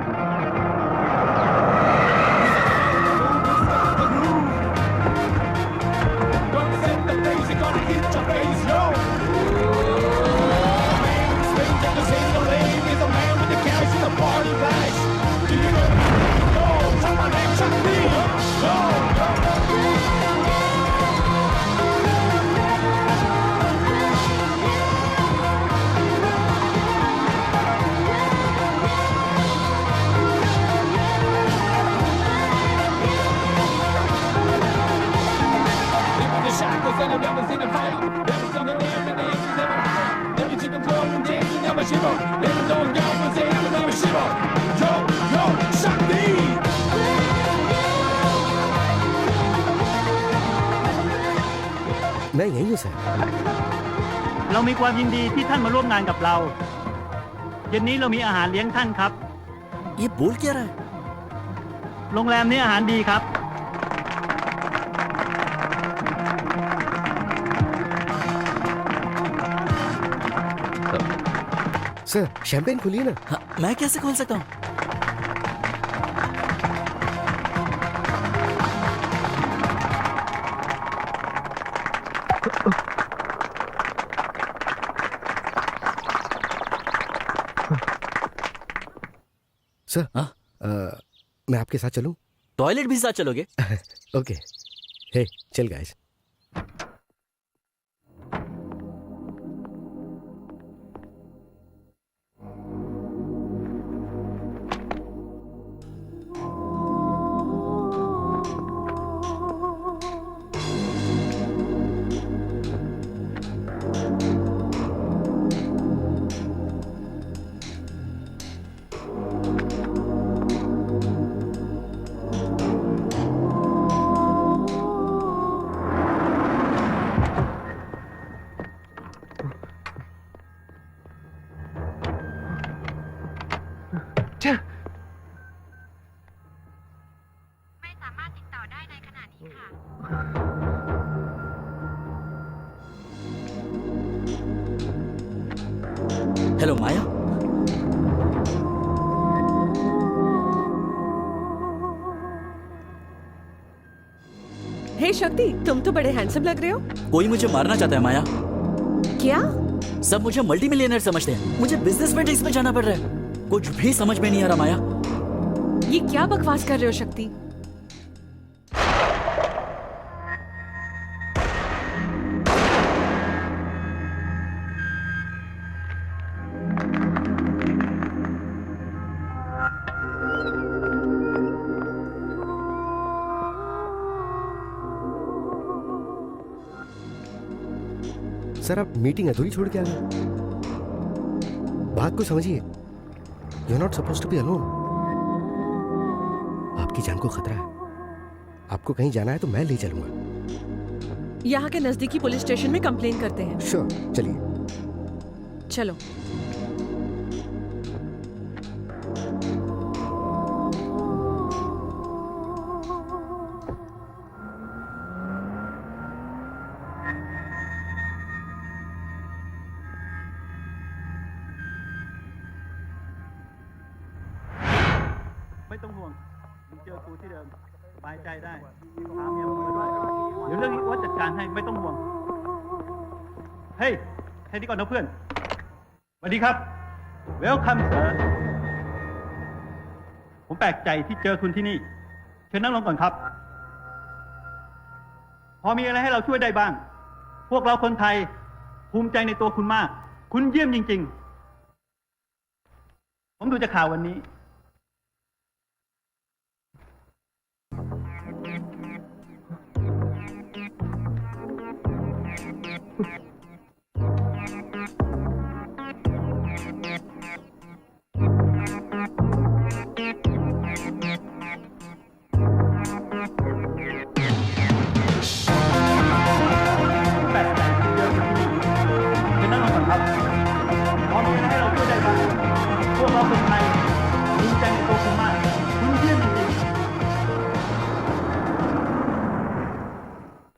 मैं यहीं हूँ सर เรามีความยินดีที่ท่านมาร่วมงานกับเรา เย็นนี้เรามีอาหารเลี้ยงท่านครับ ये बोल क्या रहा है โรงแรมนี้อาหารดีครับ सर शैंपेन खुली ना हाँ, मैं कैसे खोल सकता हूँ सर हाँ? मैं आपके साथ चलूं टॉयलेट भी साथ चलोगे ओके हे चल गाइस हेलो माया हे शक्ति, तुम तो बड़े हैंडसम लग रहे हो। कोई मुझे मारना चाहता है माया क्या? सब मुझे मल्टी मिलियनर समझते हैं मुझे बिजनेस मैट्रिक्स में जाना पड़ रहा है कुछ भी समझ में नहीं आ रहा माया ये क्या बकवास कर रहे हो शक्ति? सर आप मीटिंग अधूरी छोड़ के आ गए बात को समझिए you are not suppose to be alone आपकी जान को खतरा है आपको कहीं जाना है तो मैं ले चलूंगा यहाँ के नजदीकी पुलिस स्टेशन में कंप्लेन करते हैं। श्योर चलिए चलो।ไม่ต้องห่วงมึงเจอกูที่เดิมสบายใจได้ถามเมียมึงมาด้วยเดี๋ยวเรื่องนี้ว่าจัดการให้ไม่ต้องห่วงเฮ้ยแค่นี้ก่อนนะเพื่อนสวัสดีครับ Welcome sir ผมแปลกใจที่เจอคุณที่นี่เชิญนั่งลงก่อนครับพอมีอะไรให้เราช่วยได้บ้างพวกเราคนไทยภูมิใจในตัวคุณมากคุณเยี่ยมจริงๆผมดูจากข่าววันนี้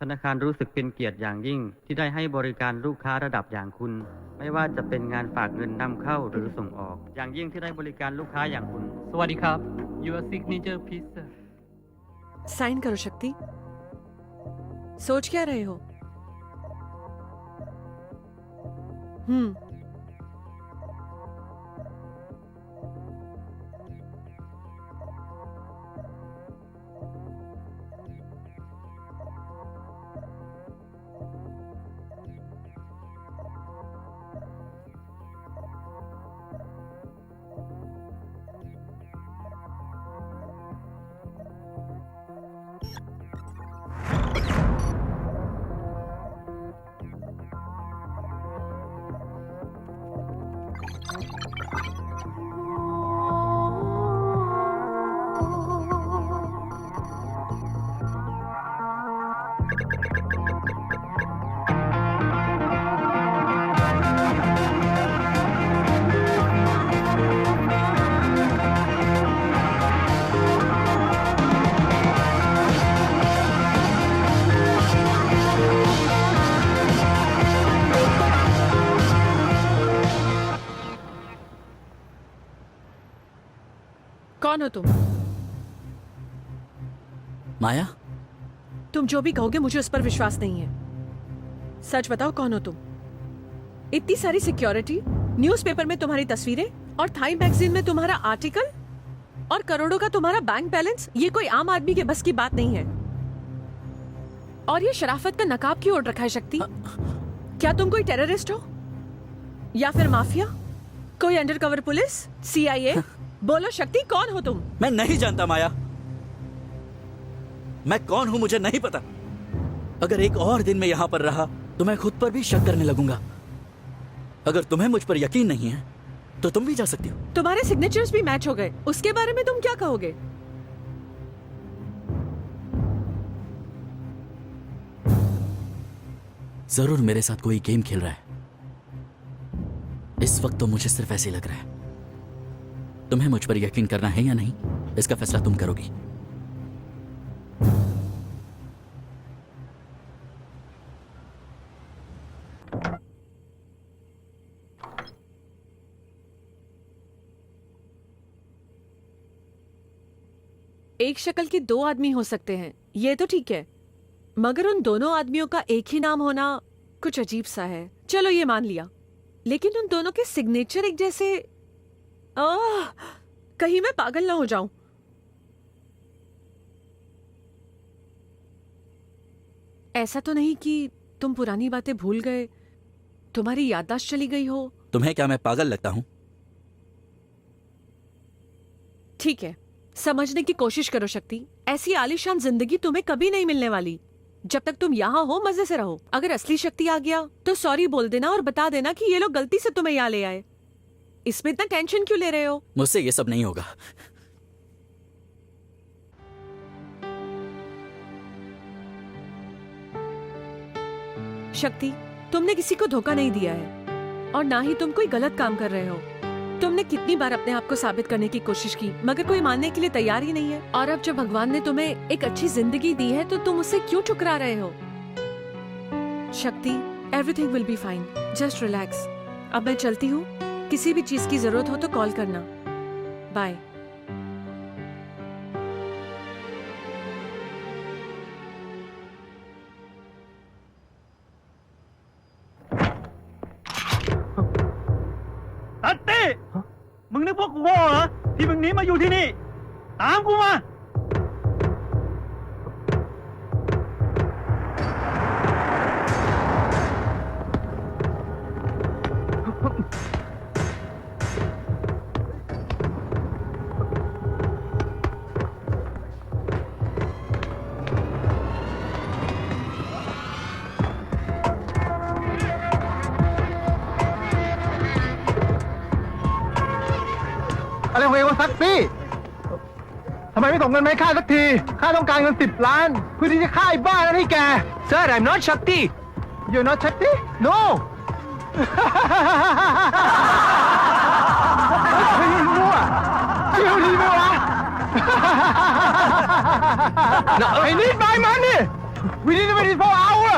ธนาคารรู้สึกเป็นเกียรติอย่างยิ่งที่ได้ให้บริการลูกค้าระดับอย่างคุณไม่ว่าจะเป็นงานฝากเงินนำเข้าหรือส่งออกอย่างยิ่งที่ได้บริการลูกค้าอย่างคุณสวัสดีครับ Your signature please sir sign करो शक्ति। सोच क्या रहे हो? कौन हो तुम? माया, तुम जो भी कहोगे मुझे उस पर विश्वास नहीं है। सच बताओ, कौन हो तुम? इतनी सारी सिक्योरिटी, न्यूज़पेपर में तुम्हारी तस्वीरें और टाइम मैगजीन में तुम्हारा आर्टिकल और करोड़ों का तुम्हारा बैंक बैलेंस, ये कोई आम आदमी के बस की बात नहीं है। और ये शराफत का नकाब क्यों ओढ़ रखा है शक्ति? क्या तुम कोई टेररिस्ट हो या फिर माफिया? कोई अंडरकवर पुलिस, CIA? बोलो शक्ति, कौन हो तुम? मैं नहीं जानता माया। मैं कौन हूं मुझे नहीं पता। अगर एक और दिन मैं यहां पर रहा तो मैं खुद पर भी शक करने लगूंगा। अगर तुम्हें मुझ पर यकीन नहीं है तो तुम भी जा सकती हो। तुम्हारे सिग्नेचर्स भी मैच हो गए, उसके बारे में तुम क्या कहोगे? जरूर मेरे साथ कोई गेम खेल रहा है। इस वक्त तो मुझे सिर्फ ऐसे लग रहा है। तुम्हें मुझ पर यकीन करना है या नहीं, इसका फैसला तुम करोगी। एक शक्ल के दो आदमी हो सकते हैं, ये तो ठीक है, मगर उन दोनों आदमियों का एक ही नाम होना कुछ अजीब सा है। चलो ये मान लिया, लेकिन उन दोनों के सिग्नेचर एक जैसे। कहीं मैं पागल ना हो जाऊं। ऐसा तो नहीं कि तुम पुरानी बातें भूल गए, तुम्हारी याददाश्त चली गई हो? तुम्हें क्या मैं पागल लगता हूं? ठीक है, समझने की कोशिश करो शक्ति। ऐसी आलीशान जिंदगी तुम्हें कभी नहीं मिलने वाली। जब तक तुम यहाँ हो मजे से रहो। अगर असली शक्ति आ गया तो सॉरी बोल देना और बता देना कि ये लोग गलती से तुम्हें यहाँ ले आए। इसमें इतना टेंशन क्यों ले रहे हो? मुझसे ये सब नहीं होगा। शक्ति, तुमने किसी को धोखा नहीं दिया है और ना ही तुम कोई गलत काम कर रहे हो। तुमने कितनी बार अपने आप को साबित करने की कोशिश की, मगर कोई मानने के लिए तैयार ही नहीं है। और अब जब भगवान ने तुम्हें एक अच्छी जिंदगी दी है तो तुम उसे क्यों ठुकरा रहे हो? शक्ति, everything will be fine, just relax. अब मैं चलती हूँ, किसी भी चीज की जरूरत हो तो कॉल करना। बाय।มึงนึกพวกกูโง่เหรอที่มึงหนีมาอยู่ที่นี่ตามกูมา อะไรของเองวะซักซี่ทำไมไม่ส่งเงินมาให้ข้าสักทีข้าต้องการเงิน10 ล้านเพื่อที่จะฆ่าไอ้บ้านั่นให้แก Sir I'm not Shakti You're not Shakti No เฮ้ยมั่วเชื่อดีไหมวะ No I need my money We need it for hour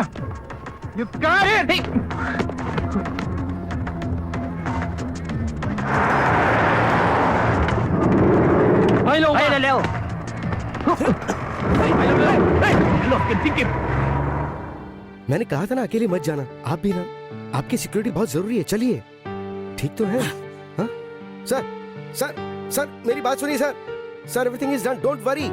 You got it Heyไปเร็วไปเร็วไปเร็วหลบกันที่กิบ मैंने कहा था ना अकेले मत जाना। आप भी ना, आपकी सिक्योरिटी बहुत जरूरी है। चलिए, ठीक तो है? हाँ? सर सर सर मेरी बात सुनिए sir. Sir everything is done, don't worry.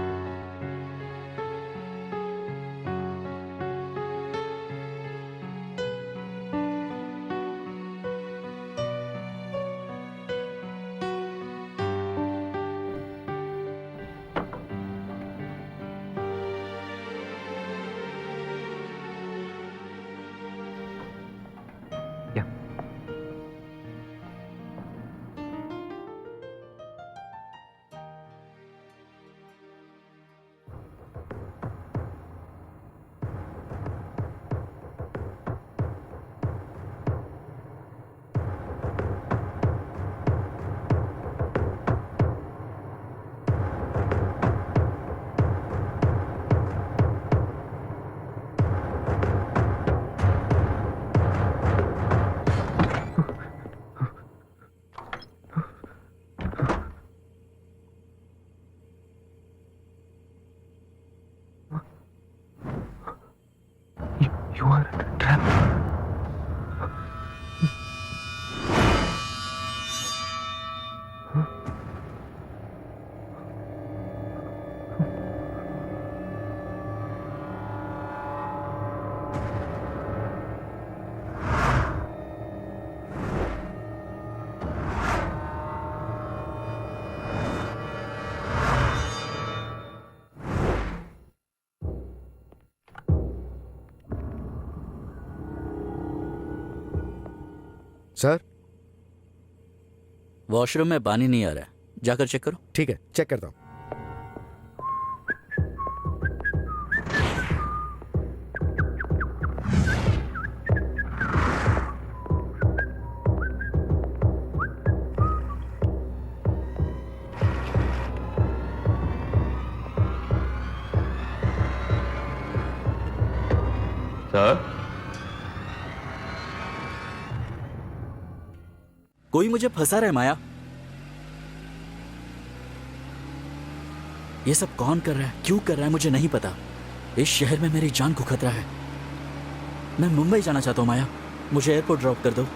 Sir washroom में पानी नहीं आ रहा है, जाकर चेक करो। ठीक है, चेक करता हूँ। सर, कोई मुझे फंसा रहा है माया। ये सब कौन कर रहा है, क्यों कर रहा है, मुझे नहीं पता। इस शहर में मेरी जान को खतरा है। मैं मुंबई जाना चाहता हूँ माया, मुझे एयरपोर्ट ड्रॉप कर दो।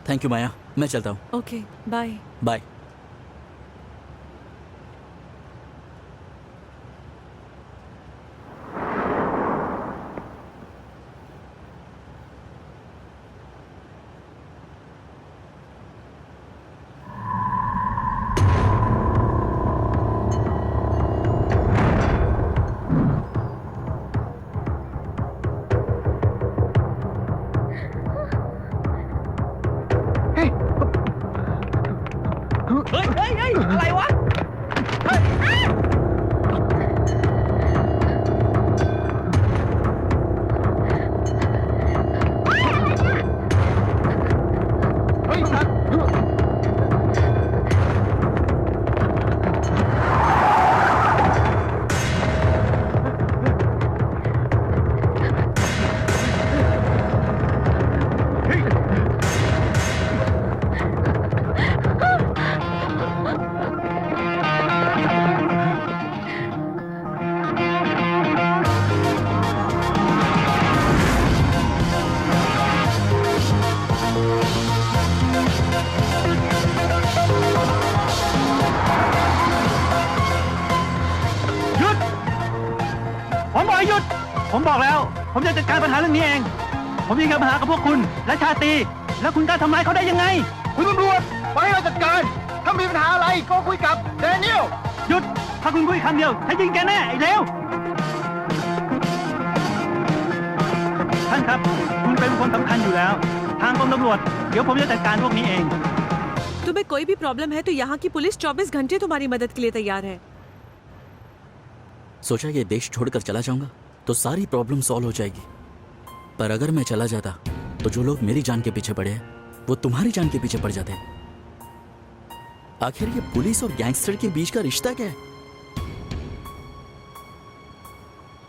थैंक यू माया, मैं चलता हूँ। Okay, bye. बाय।ผมบอกแล้ว ผมจะจัดการปัญหาเรื่องนี้เอง ผมมีปัญหากับพวกคุณและชาตรีแล้วคุณกล้าทำร้ายเขาได้ยังไง คุณตำรวจไปให้เราจัดการถ้ามีปัญหาอะไรก็คุยกับแดเนียลหยุดถ้าคุณคุยคำเดียวฉันยิงแกแน่ไอ้เลวท่านครับคุณเป็นคนสำคัญอยู่แล้วทางกรมตำรวจเดี๋ยวผมจะจัดการพวกนี้เอง तुम्हें कोई भी प्रॉब्लम है तो यहाँ की पुलिस 24 घंटे तुम्हारी मदद के लिए तैयार है। सोचा ये देश छोड़कर चला जाऊंगा तो सारी प्रॉब्लम सॉल्व हो जाएगी, पर अगर मैं चला जाता तो जो लोग मेरी जान के पीछे पड़े हैं वो तुम्हारी जान के पीछे पड़ जाते। आखिर ये पुलिस और गैंगस्टर के बीच का रिश्ता क्या है?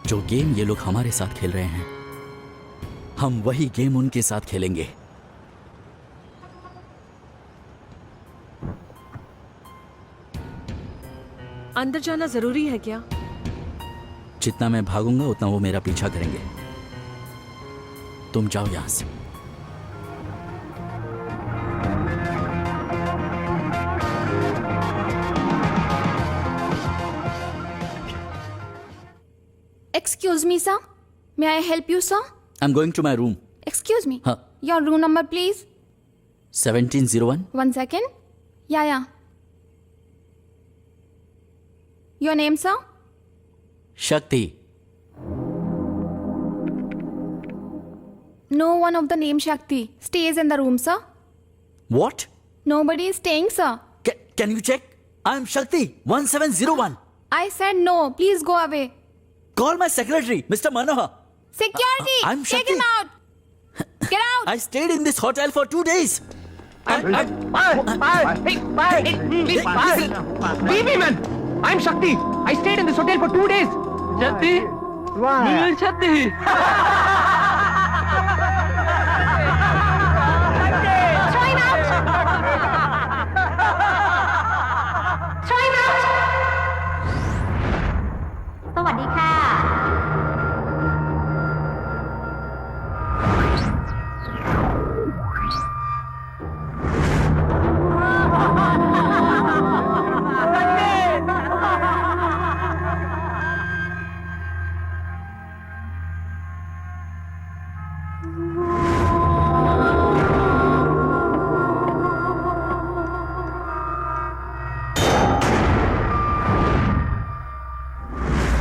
जो गेम ये लोग हमारे साथ खेल रहे हैं, हम वही गेम उनके साथ खेलेंगे। अंदर जाना जरूरी है क्या? जितना मैं भागूंगा उतना वो मेरा पीछा करेंगे। तुम जाओ यहां से। Excuse me, sir. May I help you, sir? I'm going to my room. Excuse me. हाँ. Your room number, please. 1701. 1 second. Yeah. Your name, sir? Shakti. No one of the name Shakti stays in the room, sir. What? Nobody is staying, sir. Can you check? I'm Shakti. 1701. I said no. Please go away. Call my secretary, Mr. Manohar. Security! I'm Take Shakti. him out! Get out! I stayed in this hotel for 2 days. Leave me, man! I'm Shakti. I stayed in this hotel for 2 days. Shakti? Wow. Shakti! สวัสดีค่ะ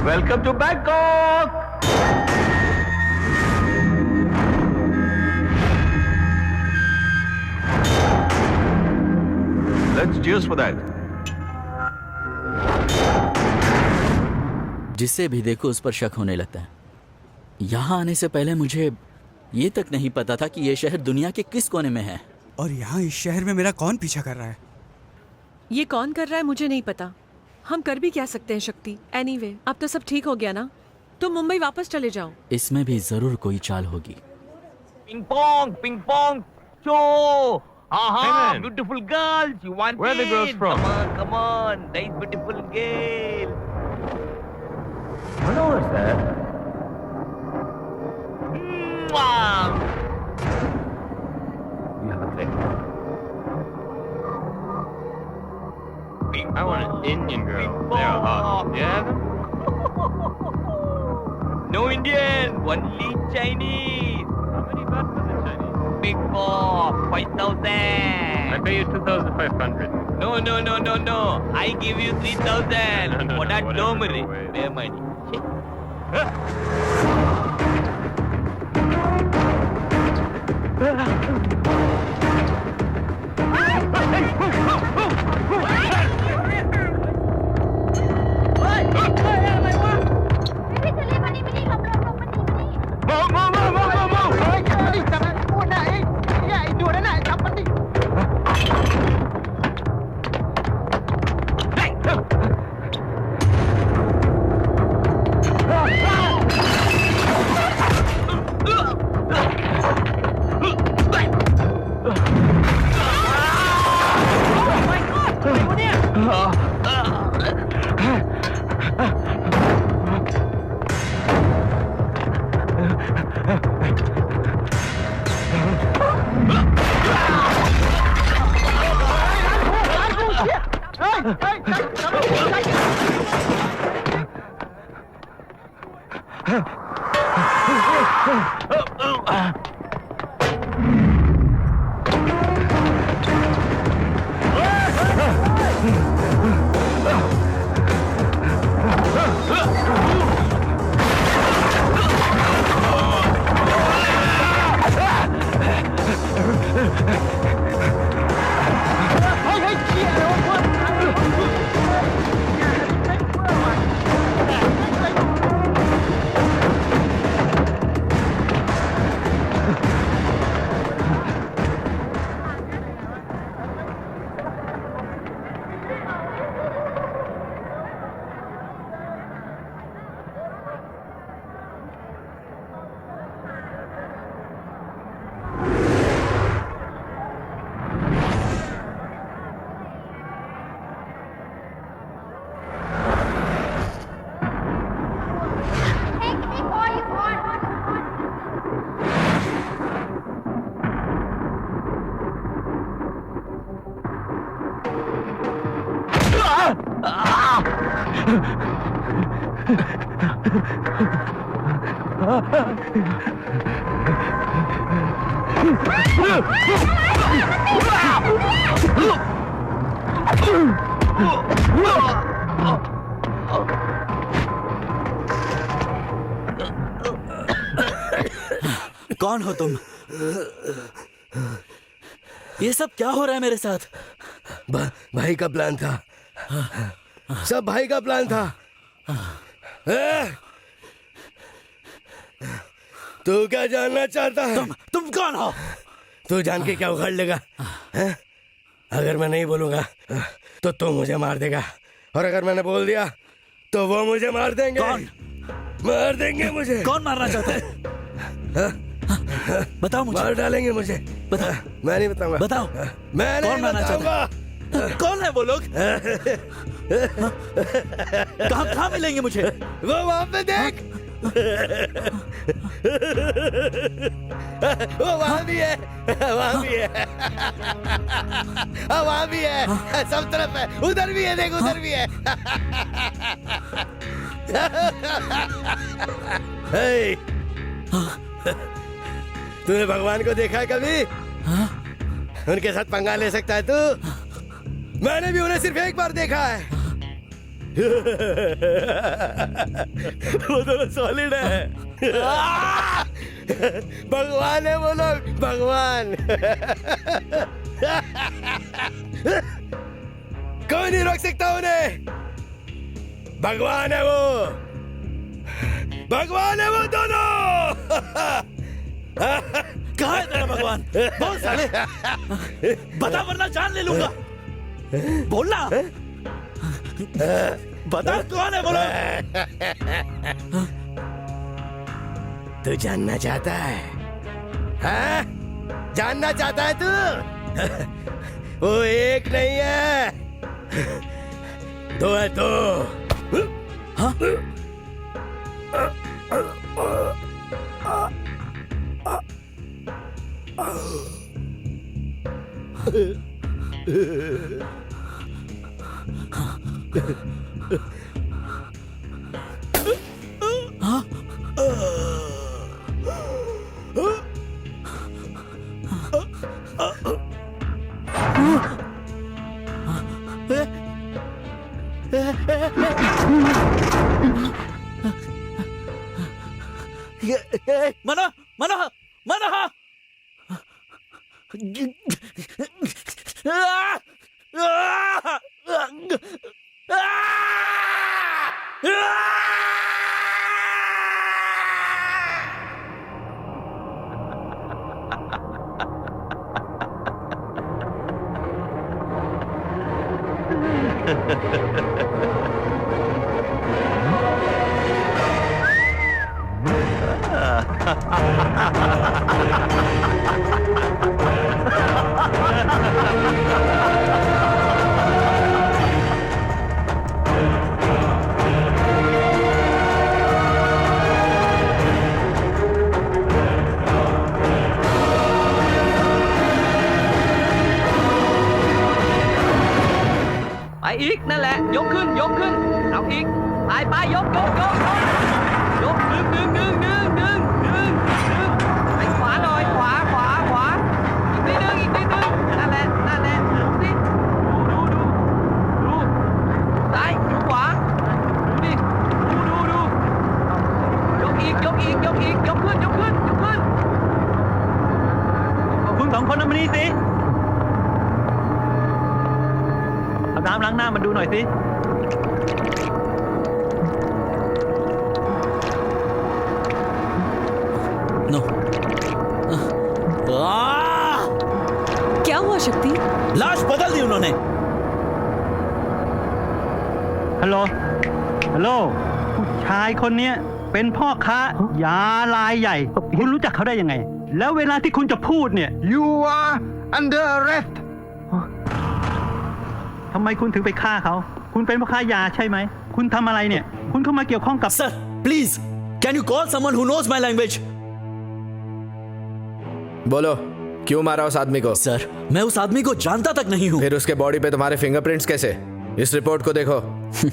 welcome to Bangkok. Let's cheers for that. जिससे भी देखो उस पर शक होने लगता है। यहाँ आने से पहले मुझे ये तक नहीं पता था कि ये शहर दुनिया के किस कोने में है। और यहाँ इस शहर में मेरा कौन पीछा कर रहा है? ये कौन कर रहा है मुझे नहीं पता। हम कर भी क्या सकते हैं शक्ति। एनीवे, अब तो सब ठीक हो गया ना, तुम मुंबई वापस चले जाओ। इसमें भी जरूर कोई चाल होगी। Ping pong, show. man. Beautiful girls, you want Where are the girls from? Come on, nice beautiful girl. Manoj, sir. Wow. We have a thing. I want an Indian girl. They are hot. Yeah? No Indian, only Chinese. How many baht for the Chinese? Big four, 5,000. I pay you 2,500. No. I give you 3,000. No, For that whatever, domri. no way. Pay money. कौन हो तुम? ये सब क्या हो रहा है मेरे साथ? भाई का प्लान था, सब भाई का प्लान था। तू क्या जानना चाहता है? तुम कौन हो? तू जान के क्या उखाड़ लेगा? अगर मैं नहीं बोलूंगा तो तू मुझे मार देगा, और अगर मैंने बोल दिया तो वो मुझे मार देंगे। कौन? मार देंगे मुझे। कौन मारना चाहता है? बताओ मुझे। मार डालेंगे मुझे। बताओ। मैं नहीं बताऊंगा। बताओ। मैं नहीं कौन मारना चाहता बताऊंगा। है? कौन है वो लोग? कहाँ मिलेंगे मुझे? वो वहां पे देख। वो वहां भी है, वहां भी है, वहां भी है, सब तरफ है, उधर भी है, देख उधर भी है। हे, तूने भगवान को देखा है कभी? उनके साथ पंगा ले सकता है तू? मैंने भी उन्हें सिर्फ एक बार देखा है। वो दोनों सॉलिड है। भगवान है वो लोग, भगवान। कोई नहीं रोक सकता उन्हें। भगवान है वो, भगवान है वो दोनों। कहाँ है तेरा भगवान? बोल साले, बता वरना जान ले लूंगा। बोलना, बता कौन है बोलो। तू जानना चाहता है? हाँ? जानना चाहता है तू? वो एक नहीं है, दो है दो। हाँ? मनो मनो मनोไปอีกนั่นแหละยกขึ้นเอาอีกไปยกดึงไปขวาหน่อยขวาอีกนิดนึงนั่นแหละดูสิดูซ้ายดูขวาดูดิดูยกอีกยกขึ้นคุณสองคนนั่นมานี่สิเอาน้ำล้างหน้ามาดูหน่อยสิ नो। क्या हुआ शक्ति? लाश बदल दी उन्होंने।ฮัลโหลผู้ชายคนเนี้ยเป็นพ่อค้ายาลายใหญ่ คุณรู้จักเขาได้ยังไง แล้วเวลาที่คุณจะพูดเนี่ย You are under arrest. ทำไมคุณถึงไปฆ่าเขา คุณเป็นพ่อค้ายาใช่ไหม คุณทำอะไรเนี่ย คุณเข้ามาเกี่ยวข้องกับ Sir, please, can you call someone who knows my language? बोलो, क्यों मारा उस आदमी को? सर, मैं उस आदमी को जानता तक नहीं हूँ। फिर उसके बॉडी पे तुम्हारे फिंगरप्रिंट्स कैसे? इस रिपोर्ट को देखो।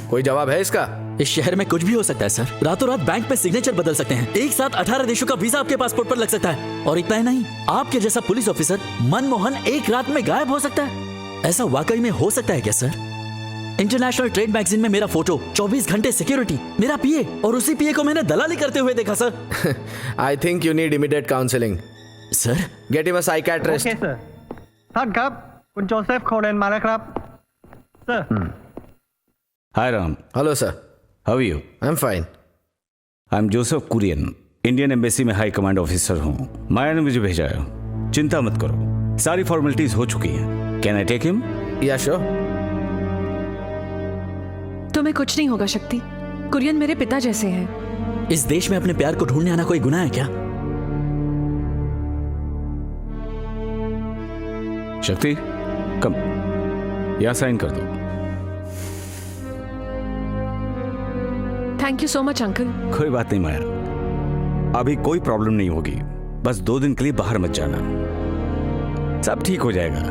कोई जवाब है इसका? इस शहर में कुछ भी हो सकता है सर। रातों रात बैंक में सिग्नेचर बदल सकते हैं। एक साथ 18 देशों का वीजा आपके पासपोर्ट पर लग सकता है। और इतना ही नहीं, आपके जैसा पुलिस ऑफिसर मनमोहन एक रात में गायब हो सकता है। ऐसा वाकई में हो सकता है क्या सर? इंटरनेशनल ट्रेड मैगजीन में मेरा फोटो, 24 घंटे सिक्योरिटी, मेरा पीए, और उसी पीए को मैंने दलाली करते हुए देखा sir. I think you need immediate counseling. Sir, Get him a psychiatrist. โอเค sir ท่านครับ คุณโจเซฟโคเรนมาแล้วครับ sir Hi Ram, Hello, sir. how are you? I'm fine. I'm Joseph Kurian, Indian embassy में हाई कमांड ऑफिसर हूँ। माया ने मुझे भेजा है। चिंता मत करो, सारी फॉर्मेलिटीज हो चुकी हैं। Can I take him? Yeah, sure. तुम्हें कुछ नहीं होगा शक्ति। कुरियन मेरे पिता जैसे हैं। इस देश में अपने प्यार को ढूंढने आना कोई गुनाह है क्या? शक्ति कम, यहाँ साइन कर दो। Thank you so much uncle. कोई बात नहीं माया, अभी कोई प्रॉब्लम नहीं होगी। बस 2 दिन के लिए बाहर मत जाना, सब ठीक हो जाएगा।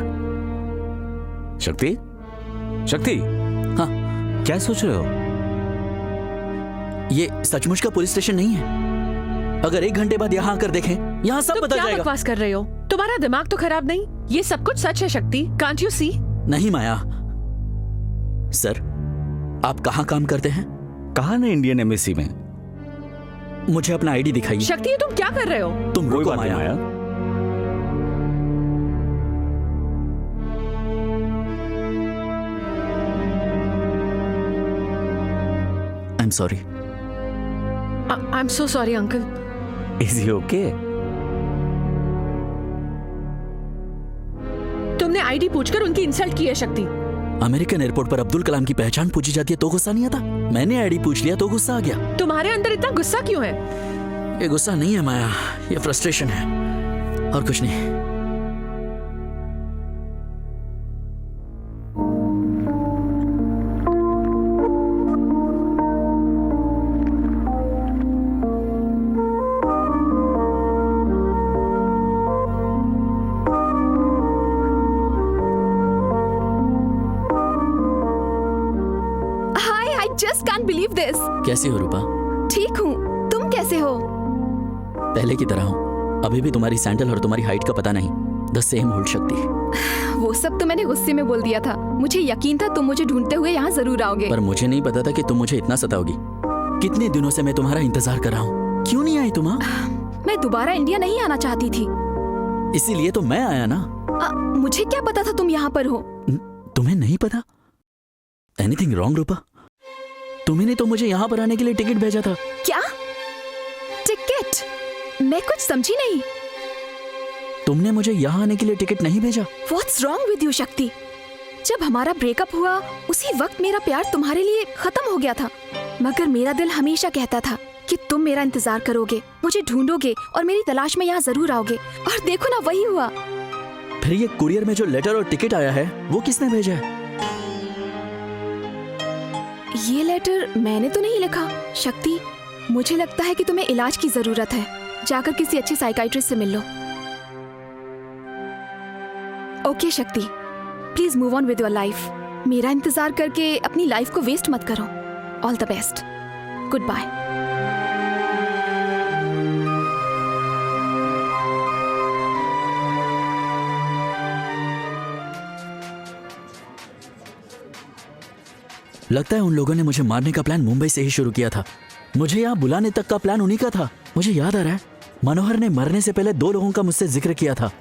शक्ति, शक्ति, हाँ क्या सोच रहे हो? ये सचमुच का पुलिस स्टेशन नहीं है। अगर 1 घंटे बाद यहाँ आकर देखें, यहाँ सब तुम बदल क्या जाएगा। बकवास कर रहे हो? तुम्हारा दिमाग तो खराब नहीं? ये सब कुछ सच है शक्ति, कांट यू सी? नहीं माया। सर, आप कहाँ काम करते हैं? कहा ना, इंडियन एम्बेसी में। मुझे अपना आईडी दिखाइए। शक्ति, ये तुम क्या कर रहे हो? तुम कोई रुको बात नहीं Maya. Maya. I am sorry. I am so sorry uncle. Is he okay? तुमने आईडी पूछकर उनकी इंसल्ट की है शक्ति। अमेरिकन एयरपोर्ट पर अब्दुल कलाम की पहचान पूछी जाती है तो गुस्सा नहीं आता? मैंने आईडी पूछ लिया तो गुस्सा आ गया। तुम्हारे अंदर इतना गुस्सा क्यों है? ये गुस्सा नहीं है माया, ये फ्रस्ट्रेशन है और कुछ नहीं। Hi, I just can't believe this. कैसी हो रूपा? ठीक हूँ, तुम कैसे हो? पहले की तरह हूँ। अभी भी तुम्हारी सैंडल और तुम्हारी हाइट का पता नहीं। द सेम होल्ड शक्ति। वो सब तो मैंने गुस्से में बोल दिया था। मुझे यकीन था तुम मुझे ढूंढते हुए यहाँ जरूर आओगे। पर मुझे नहीं पता था कि तुम मुझे इतना सताओगी। कितने दिनों से मैं तुम्हारा इंतजार कर रहा हूँ। क्यों नहीं आई तुम? मैं दोबारा इंडिया नहीं आना चाहती थी। इसीलिए तो मैं आया ना। मुझे क्या पता था तुम यहाँ पर हो? तुम्हें नहीं पता? एनीथिंग रॉन्ग रूपा? तुम्ही ने तो मुझे यहाँ पर आने के लिए टिकट भेजा था। क्या टिकट? मैं कुछ समझी नहीं। तुमने मुझे यहाँ आने के लिए टिकट नहीं भेजा। What's wrong with you, शक्ति? जब हमारा ब्रेकअप हुआ उसी वक्त मेरा प्यार तुम्हारे लिए खत्म हो गया था, मगर मेरा दिल हमेशा कहता था कि तुम मेरा इंतजार करोगे, मुझे ढूंढोगे और मेरी तलाश में यहाँ जरूर आओगे। और देखो ना, वही हुआ। फिर ये कुरियर में जो लेटर और टिकट आया है वो किसने भेजा है? ये लेटर मैंने तो नहीं लिखा। शक्ति, मुझे लगता है कि तुम्हें इलाज की जरूरत है। जाकर किसी अच्छे साइकाइट्रिस्ट से मिल लो। Okay Shakti, please move on with your life. मेरा इंतजार करके अपनी लाइफ को वेस्ट मत करो। All the best. Good bye. लगता है उन लोगों ने मुझे मारने का प्लान मुंबई से ही शुरू किया था। मुझे यहाँ बुलाने तक का प्लान उन्हीं का था। मुझे याद आ रहा है, मनोहर ने मरने से पहले 2 लोगों का मुझसे जिक्र किया था।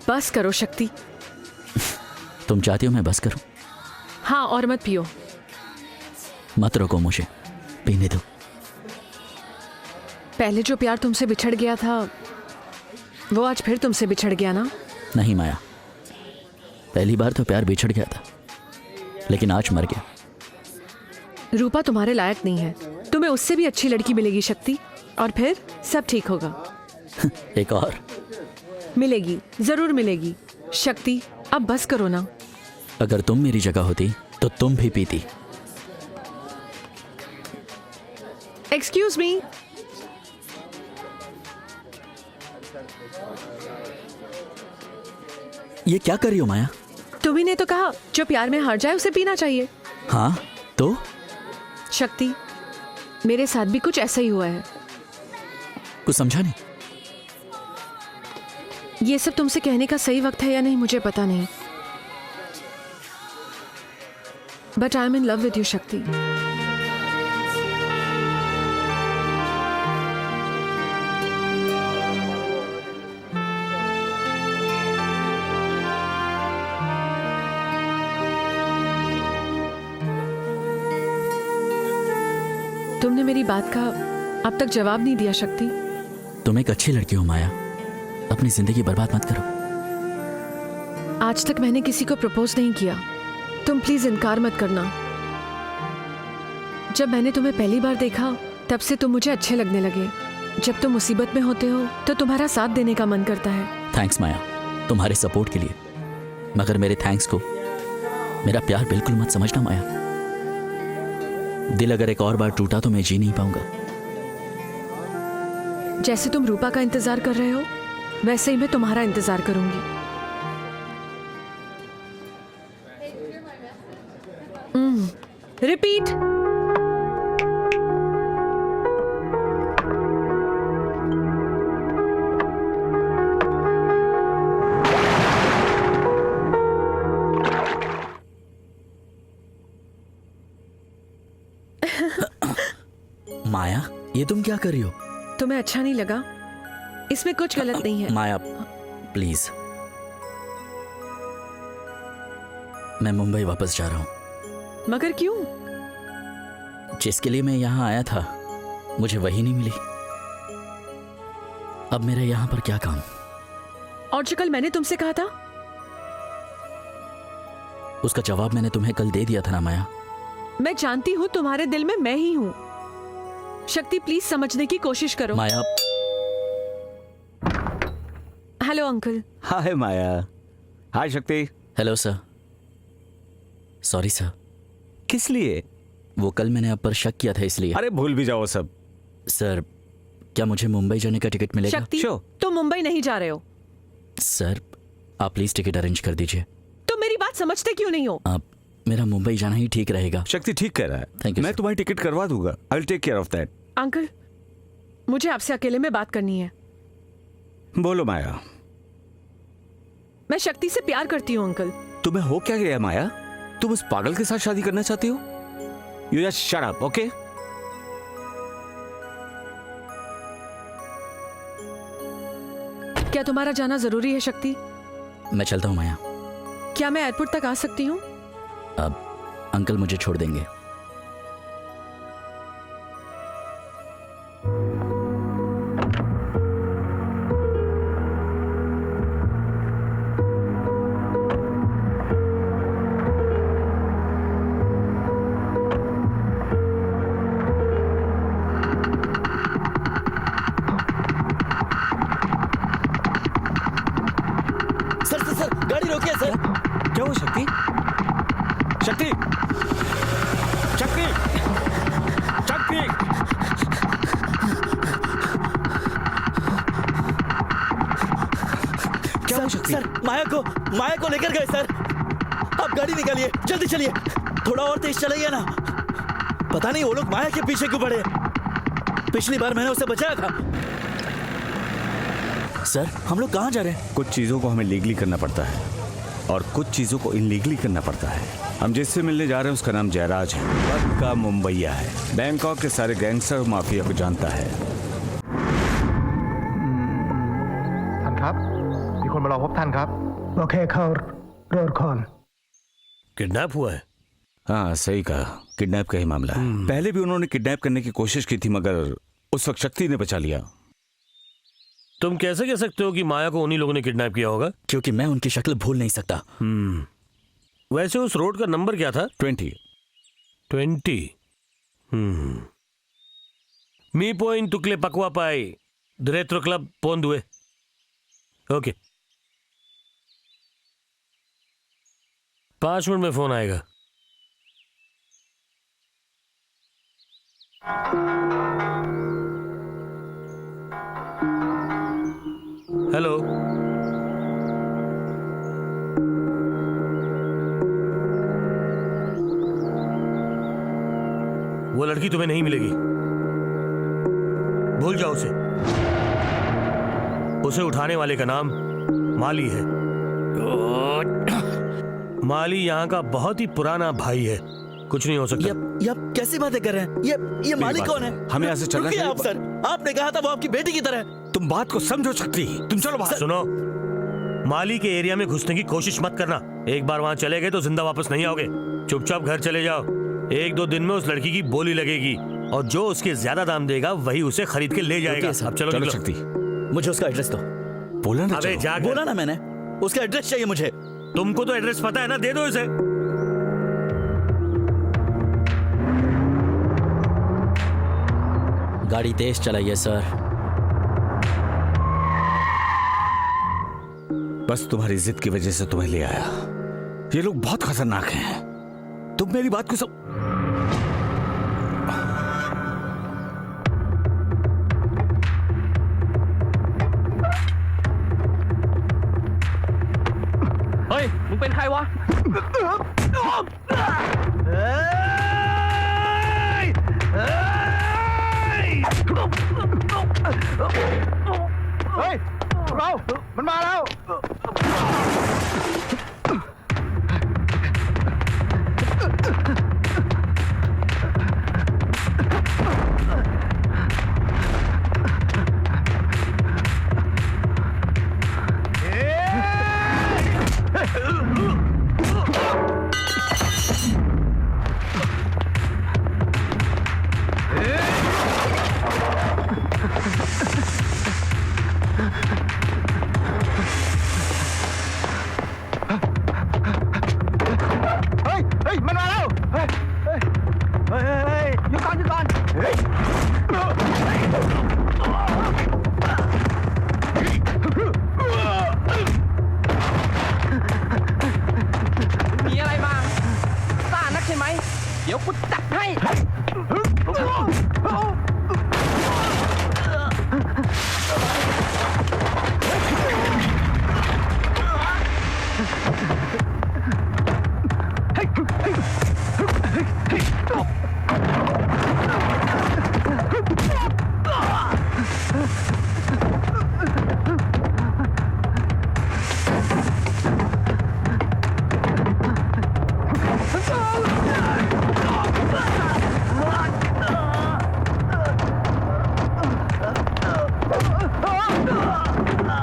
बस करो शक्ति। तुम चाहती हो मैं बस करूं? हाँ, और मत पियो। मत रोको मुझे, पीने दो। पहले जो प्यार तुमसे बिछड़ गया था वो आज फिर तुमसे बिछड़ गया ना? नहीं माया, पहली बार तो प्यार बिछड़ गया था, लेकिन आज मर गया। रूपा तुम्हारे लायक नहीं है। तुम्हें उससे भी अच्छी लड़की मिलेगी शक्ति, और फिर सब ठीक होगा। एक और मिलेगी, जरूर मिलेगी। शक्ति, अब बस करो ना। अगर तुम मेरी जगह होती तो तुम भी पीती। Excuse me. ये क्या कर रही हो माया? तुम्ही ने तो कहा जो प्यार में हार जाए उसे पीना चाहिए। हाँ तो? शक्ति, मेरे साथ भी कुछ ऐसा ही हुआ है। कुछ समझा नहीं। ये सब तुमसे कहने का सही वक्त है या नहीं मुझे पता नहीं, but I am in love with you शक्ति। तुमने मेरी बात का अब तक जवाब नहीं दिया शक्ति। तुम एक अच्छी लड़की हो माया, अपनी जिंदगी बर्बाद मत करो। आज तक मैंने किसी को प्रपोज नहीं किया, तुम प्लीज इनकार मत करना। जब मैंने तुम्हें पहली बार देखा तब से तुम मुझे अच्छे लगने लगे। जब तुम मुसीबत में होते हो तो तुम्हारा साथ देने का मन करता है। थैंक्स माया, तुम्हारे सपोर्ट के लिए, मगर मेरे थैंक्स को मेरा प्यार बिल्कुल मत समझना माया। दिल अगर एक और बार टूटा तो मैं जी नहीं पाऊंगा। जैसे तुम रूपा का इंतजार कर रहे हो वैसे ही मैं तुम्हारा इंतजार करूंगी। रिपीट। माया, ये तुम क्या कर रही हो? तुम्हें अच्छा नहीं लगा? इसमें कुछ गलत नहीं है। माया प्लीज, मैं मुंबई वापस जा रहा हूं। मगर क्यों? जिसके लिए मैं यहां आया था मुझे वही नहीं मिली। अब मेरा यहां पर क्या काम? और जो कल मैंने तुमसे कहा था उसका जवाब मैंने तुम्हें कल दे दिया था ना माया। मैं जानती हूं तुम्हारे दिल में मैं ही हूं। शक्ति प्लीज समझने की कोशिश करो। माया। Hello uncle. हाय माया। हाय शक्ति। Hello sir. Sorry sir. किस लिए? वो कल मैंने आप पर शक किया था इसलिए। अरे भूल भी जाओ सब। सर, क्या मुझे मुंबई जाने का टिकट मिलेगा? शक्ति, तुम मुंबई नहीं जा रहे हो। सर, आप प्लीज टिकट अरेंज कर दीजिए। तुम मेरी बात समझते क्यों नहीं हो? आप मेरा मुंबई जाना ही ठीक रहेगा। शक्ति ठीक कह रहा है। Thank you. मैं तुम्हारी टिकट करवा दूंगा। I will take care of that. Uncle, मुझे आपसे अकेले में बात करनी है। बोलो माया। मैं शक्ति से प्यार करती हूँ अंकल। तुम्हें हो क्या गया माया? तुम उस पागल के साथ शादी करना चाहती हो? You just shut up, okay? क्या तुम्हारा जाना जरूरी है शक्ति? मैं चलता हूँ माया। क्या मैं एयरपोर्ट तक आ सकती हूँ? अब अंकल मुझे छोड़ देंगे। गाड़ी रोकिए सर। क्या हुआ शक्ति? शक्ति, शक्ति, शक्ति। क्या हुआ शक्ति? सर, माया को लेकर गए सर। आप गाड़ी निकालिए, जल्दी चलिए। थोड़ा और तेज चलाइए ना। पता नहीं वो लोग माया के पीछे क्यों पड़े। पिछली बार मैंने उसे बचाया था। सर, हम लोग कहाँ जा रहे हैं? कुछ चीजों को हमें लीगली करना पड़ता है और कुछ चीजों को इनलीगली करना पड़ता है। हम जिससे मिलने जा रहे हैं उसका नाम जयराज है। पक्का मुंबईया है। बैंकॉक के सारे गैंगस्टर और माफिया को जानता है। ท่านครับมีคนมารอพบท่านครับโอเคเข้ารถก่อน किडनैप हुआ है? हाँ सही कहा, किडनैप का ही मामला है। पहले भी उन्होंने किडनैप करने की कोशिश की थी मगर उस वक्त शक्ति ने बचा लिया। तुम कैसे कह सकते हो कि माया को उन्हीं लोगों ने किडनैप किया होगा? क्योंकि मैं उनकी शक्ल भूल नहीं सकता। वैसे उस रोड का नंबर क्या था? 20। मी पॉइंट तुकले पकवा पाई रेट्रो क्लब पोंदुए। ओके, 5 मिनट में फोन आएगा। हेलो, वो लड़की तुम्हें नहीं मिलेगी। भूल जाओ उसे। उसे उठाने वाले का नाम माली है। माली यहाँ का बहुत ही पुराना भाई है। कुछ नहीं हो सकता। ये कैसी बातें कर रहे हैं? ये माली कौन है? हमें यहाँ से चलना रुकिए चाहिए। आप सर, आपने कहा था वो आपकी बेटी की तरह है। तुम बात को समझो शक्ति। तुम चलो बाहर। सुनो, माली के एरिया में घुसने की कोशिश मत करना। एक बार वहाँ चले गए तो जिंदा वापस नहीं आओगे। चुपचाप घर चले जाओ। 1-2 दिन में उस लड़की की बोली लगेगी और जो उसके ज्यादा दाम देगा वही उसे खरीद के ले जाएगा। अब चलो चलो निकलो। शक्ति। मुझे उसका एड्रेस दो। बोला ना, अबे चलो। जाकर। बोला ना मैंने, उसका एड्रेस चाहिए मुझे। तुमको तो एड्रेस पता है ना, दे दो इसे। गाड़ी तेज चलाइए सर। बस तुम्हारी जिद की वजह से तुम्हें ले आया। ये लोग बहुत खतरनाक हैं। तुम मेरी बात को सब Ê,มึงเป็นใครวะ เฮ้ยเรามันมาแล้ว เฮ้ย เฮ้ย มันมาแล้ว เฮ้ย เฮ้ย เฮ้ยเฮ้ยหยุดก่อนหยุดก่อนเฮ้ย มีอะไรมาซ่านักใช่ไหม เดี๋ยวกูจัดให้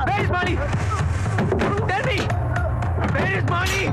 Where is money? Tell me! Where is money?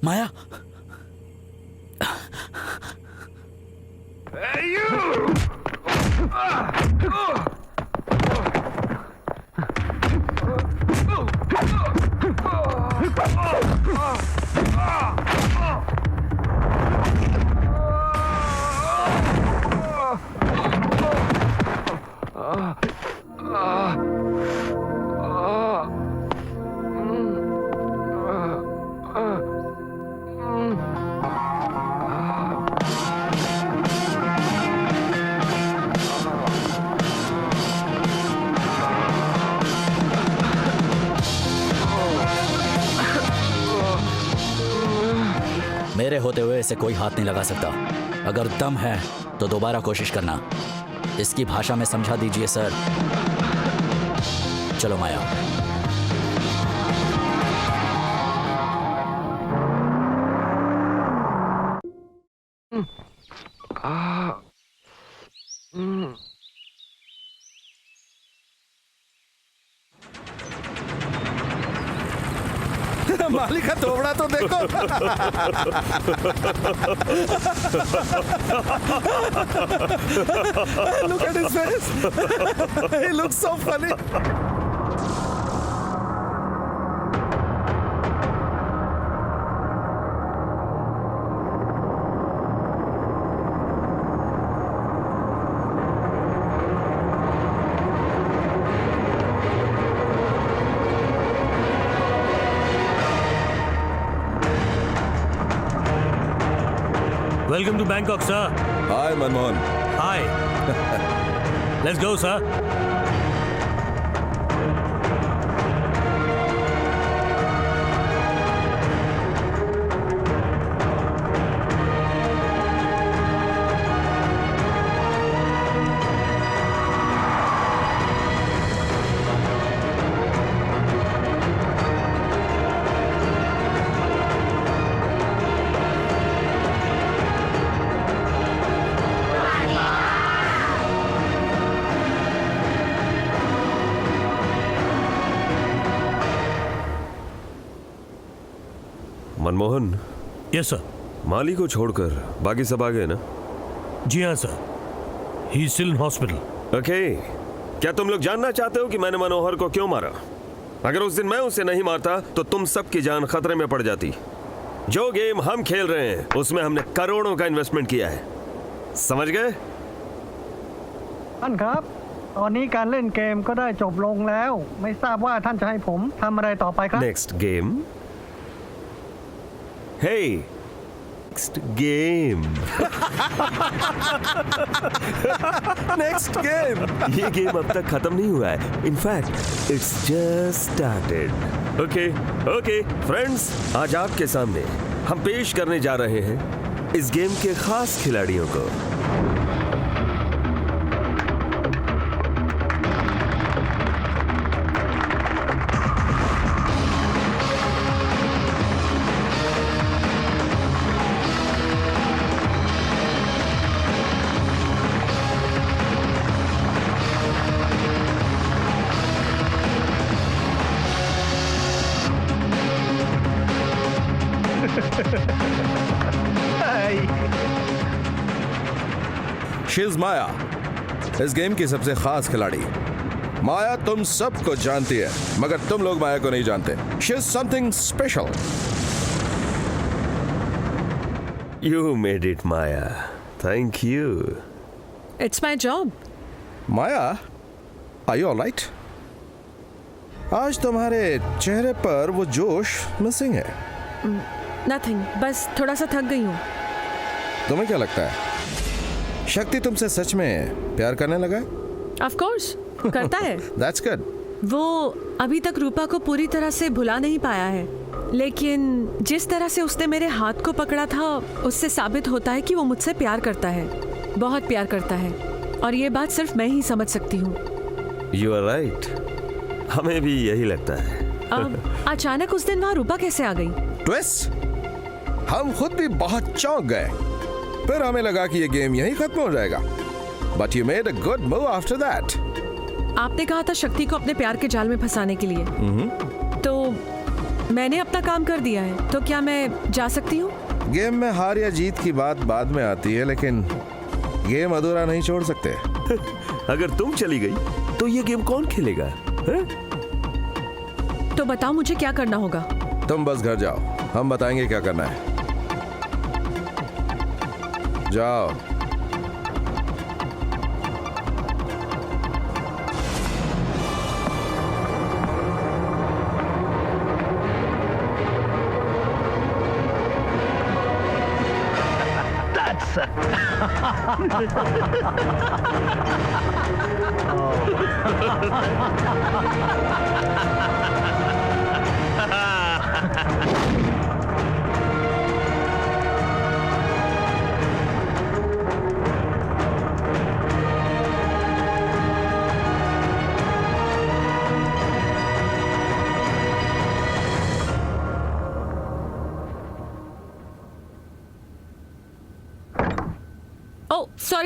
माया, मेरे होते हुए इसे कोई हाथ नहीं लगा सकता। अगर दम है तो दोबारा कोशिश करना। इसकी भाषा में समझा दीजिए सर। चलो माया। मालिक का तोबड़ा तो देखो। Look at his face. He looks so funny. Welcome to Bangkok, sir. Hi, Manmohan. Hi. Let's go, sir. Manmohan. Yes sir. माली को छोड़कर बाकी सब आ गए ना? जी हाँ sir. He is still in hospital. Okay. क्या तुम लोग जानना चाहते हो कि मैंने मनोहर को क्यों मारा? अगर उस दिन मैं उसे नहीं मारता तो तुम सबकी जान खतरे में पड़ जाती। जो गेम हम खेल रहे हैं उसमें हमने करोड़ों का इन्वेस्टमेंट किया है, समझ गए? ท่านครับตอนนี้การเล่นเกมก็ได้จบลงแล้วไม่ทราบว่าท่านจะให้ผมทำอะไรต่อไปครับ Next game. Hey, next game. Next game. ये गेम अब तक खत्म नहीं हुआ है. In fact, it's just started. Okay, friends, आज आपके सामने हम पेश करने जा रहे हैं इस गेम के खास खिलाड़ियों को. She's माया, इस गेम की सबसे खास खिलाड़ी। माया तुम सबको जानती है, मगर तुम लोग माया को नहीं जानते। She's something special. You made it, Maya. Thank you. It's my job. Maya, are you all right? आज तुम्हारे चेहरे पर वो जोश मिसिंग है। Nothing. बस थोड़ा सा थक गई हूँ। तुम्हें क्या लगता है शक्ति तुमसे सच में प्यार करने लगा है? Of course, करता है। That's good. वो अभी तक रूपा को पूरी तरह से भुला नहीं पाया है, लेकिन जिस तरह से उसने मेरे हाथ को पकड़ा था उससे साबित होता है कि वो मुझसे प्यार करता है, बहुत प्यार करता है, और ये बात सिर्फ मैं ही समझ सकती हूँ। You are right. हमें भी यही लगता है। अब अचानक उस दिन वहाँ रूपा कैसे आ गई? ट्विस्ट, हम खुद भी बहुत चौंक गए। फिर हमें लगा कि ये गेम यहीं खत्म हो जाएगा। But you made a good move after that. आपने कहा था शक्ति को अपने प्यार के जाल में फंसाने के लिए। तो मैंने अपना काम कर दिया है, तो क्या मैं जा सकती हूँ? गेम में हार या जीत की बात बाद में आती है, लेकिन गेम अधूरा नहीं छोड़ सकते। अगर तुम चली गई तो ये गेम कौन खेलेगा? है? तो बताओ मुझे क्या करना होगा? तुम बस घर जाओ, हम बताएंगे क्या करना है। जाओ।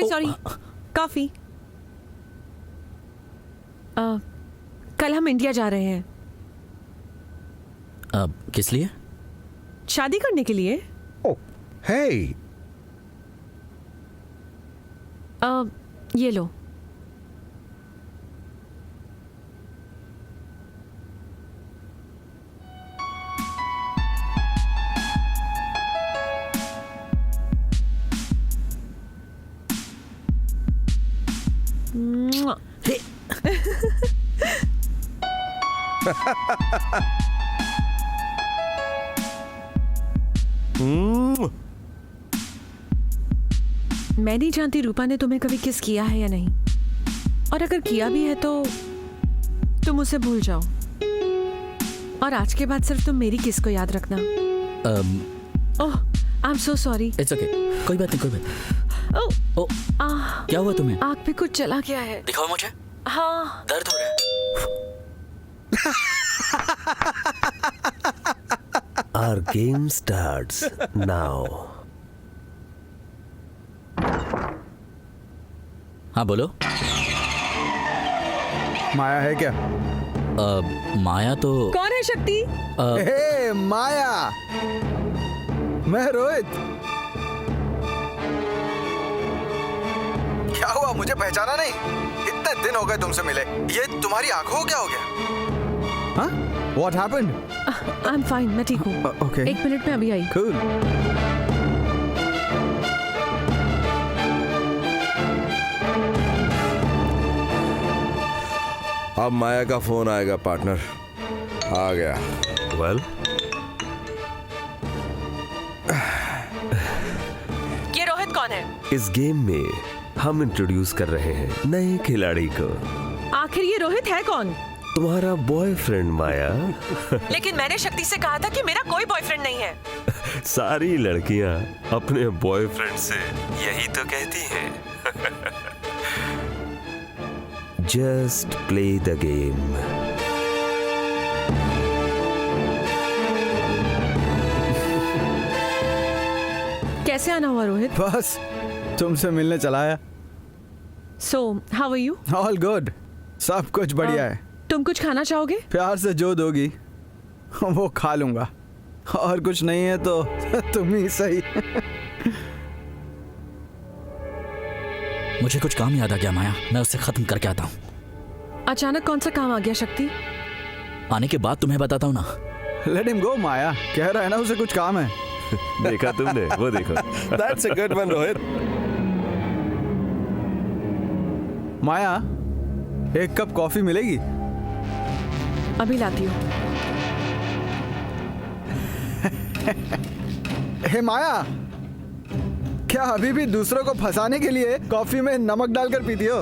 Sorry, coffee. कल हम इंडिया जा रहे हैं। अब किस लिए? शादी करने के लिए। हे, ये लो। मैं नहीं जानती रूपा ने तुम्हें कभी किस किया है या नहीं, और अगर किया भी है तो तुम उसे भूल जाओ, और आज के बाद सिर्फ तुम मेरी किस को याद रखना। Oh, I am so sorry. It's okay, कोई बात नहीं, कोई बात नहीं। ओह, क्या हुआ तुम्हें? आँख पे कुछ चला गया है। दिखाओ मुझे। हाँ, दर्द हो रहा है। Our game starts now. हाँ बोलो। माया है क्या? माया तो कौन है शक्ति? हे माया, मैं रोहित। क्या हुआ, मुझे पहचाना नहीं? इतने दिन हो गए तुमसे मिले। ये तुम्हारी आंखों को क्या हो गया? हाँ? What happened? I'm fine, मैं ठीक हूँ। Okay. 1 मिनट में अभी आई। Cool. अब माया का फोन आएगा पार्टनर। आ गया। Well, ये रोहित कौन है? इस गेम में हम इंट्रोड्यूस कर रहे हैं नए खिलाड़ी को। आखिर ये रोहित है कौन? तुम्हारा बॉयफ्रेंड माया। लेकिन मैंने शक्ति से कहा था कि मेरा कोई बॉयफ्रेंड नहीं है। सारी लड़कियां अपने बॉयफ्रेंड से यही तो कहती हैं। Just play the game. कैसे आना हुआ रोहित? बस तुमसे मिलने चला आया। So, how are you? All good. सब कुछ बढ़िया है। तुम कुछ खाना चाहोगे? प्यार से जो दोगी वो खा लूंगा, और कुछ नहीं है तो तुम ही सही। मुझे कुछ काम याद आ गया माया, मैं उसे खत्म करके आता हूँ। अचानक कौन सा काम आ गया शक्ति? आने के बाद तुम्हें बताता हूँ ना। Let him go, माया। कह रहा है ना उसे कुछ काम है। देखा तुमने? वो देखो। That's a good one, Rohit. माया, एक कप कॉफी मिलेगी? अभी लाती हूँ। हे माया, क्या अभी भी दूसरों को फंसाने के लिए कॉफी में नमक डालकर पीती हो?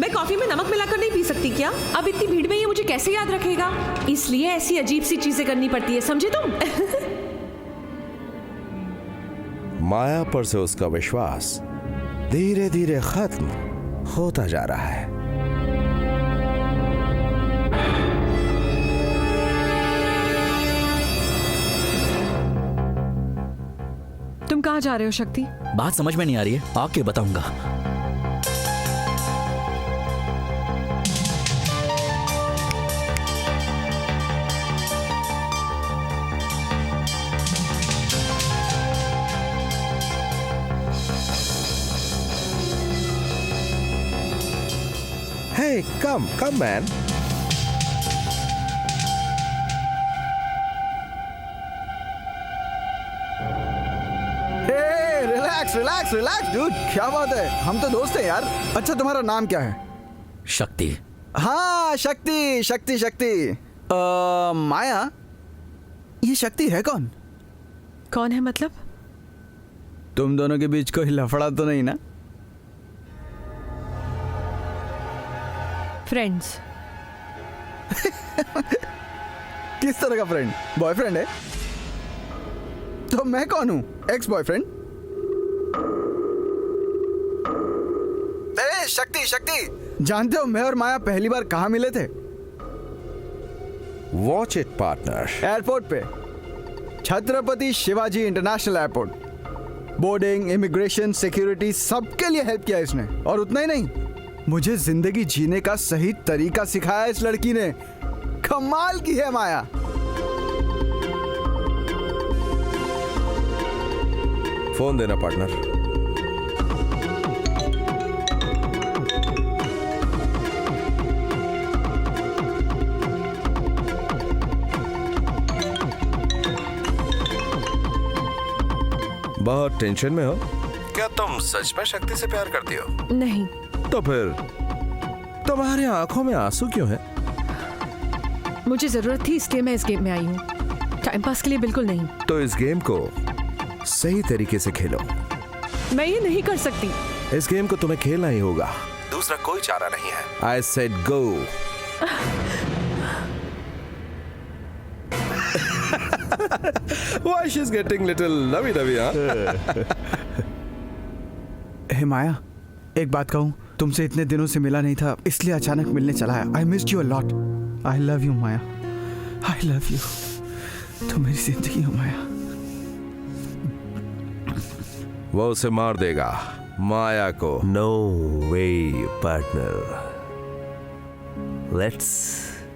मैं कॉफी में नमक मिलाकर नहीं पी सकती क्या? अब इतनी भीड़ में ये मुझे कैसे याद रखेगा? इसलिए ऐसी अजीब सी चीजें करनी पड़ती है, समझे तुम? माया पर से उसका विश्वास धीरे धीरे खत्म होता जा रहा है। तुम कहाँ जा रहे हो शक्ति? बात समझ में नहीं आ रही है, आके बताऊंगा। Hey, come man. Relax dude, क्या बात है, हम तो दोस्त हैं यार। अच्छा, तुम्हारा नाम क्या है? शक्ति। हाँ, शक्ति। माया, ये शक्ति है कौन? कौन है मतलब? तुम दोनों के बीच कोई लफड़ा तो नहीं ना? फ्रेंड्स। किस तरह का फ्रेंड? बॉयफ्रेंड है? तो मैं कौन हूँ? Ex boyfriend? शक्ति, जानते हो मैं और माया पहली बार कहाँ मिले थे? Watch it partner. एयरपोर्ट पे, Chhatrapati Shivaji international airport. Boarding, immigration, security, सबके लिए हेल्प किया इसने। और उतना ही नहीं, मुझे जिंदगी जीने का सही तरीका सिखाया इस लड़की ने। कमाल की है माया। फोन देना पार्टनर। बहुत टेंशन में हो क्या? तुम सच में शक्ति से प्यार करती हो? नहीं। तो फिर तुम्हारी आंखों में आंसू क्यों है? मुझे जरूरत थी इसलिए मैं इस गेम में आई हूँ, टाइम पास के लिए बिल्कुल नहीं। तो इस गेम को सही तरीके से खेलो। मैं ये नहीं कर सकती। इस गेम को तुम्हें खेलना ही होगा, दूसरा कोई चारा नहीं है। I said go. Why she's getting little lovey-dovey, huh? हे माया, एक बात कहूँ, तुमसे इतने दिनों से मिला नहीं था इसलिए अचानक मिलने चला है। I missed you a lot. I love you Maya, I love you. तुम मेरी जिंदगी हो माया। वो उसे मार देगा, माया को। No way, partner. Let's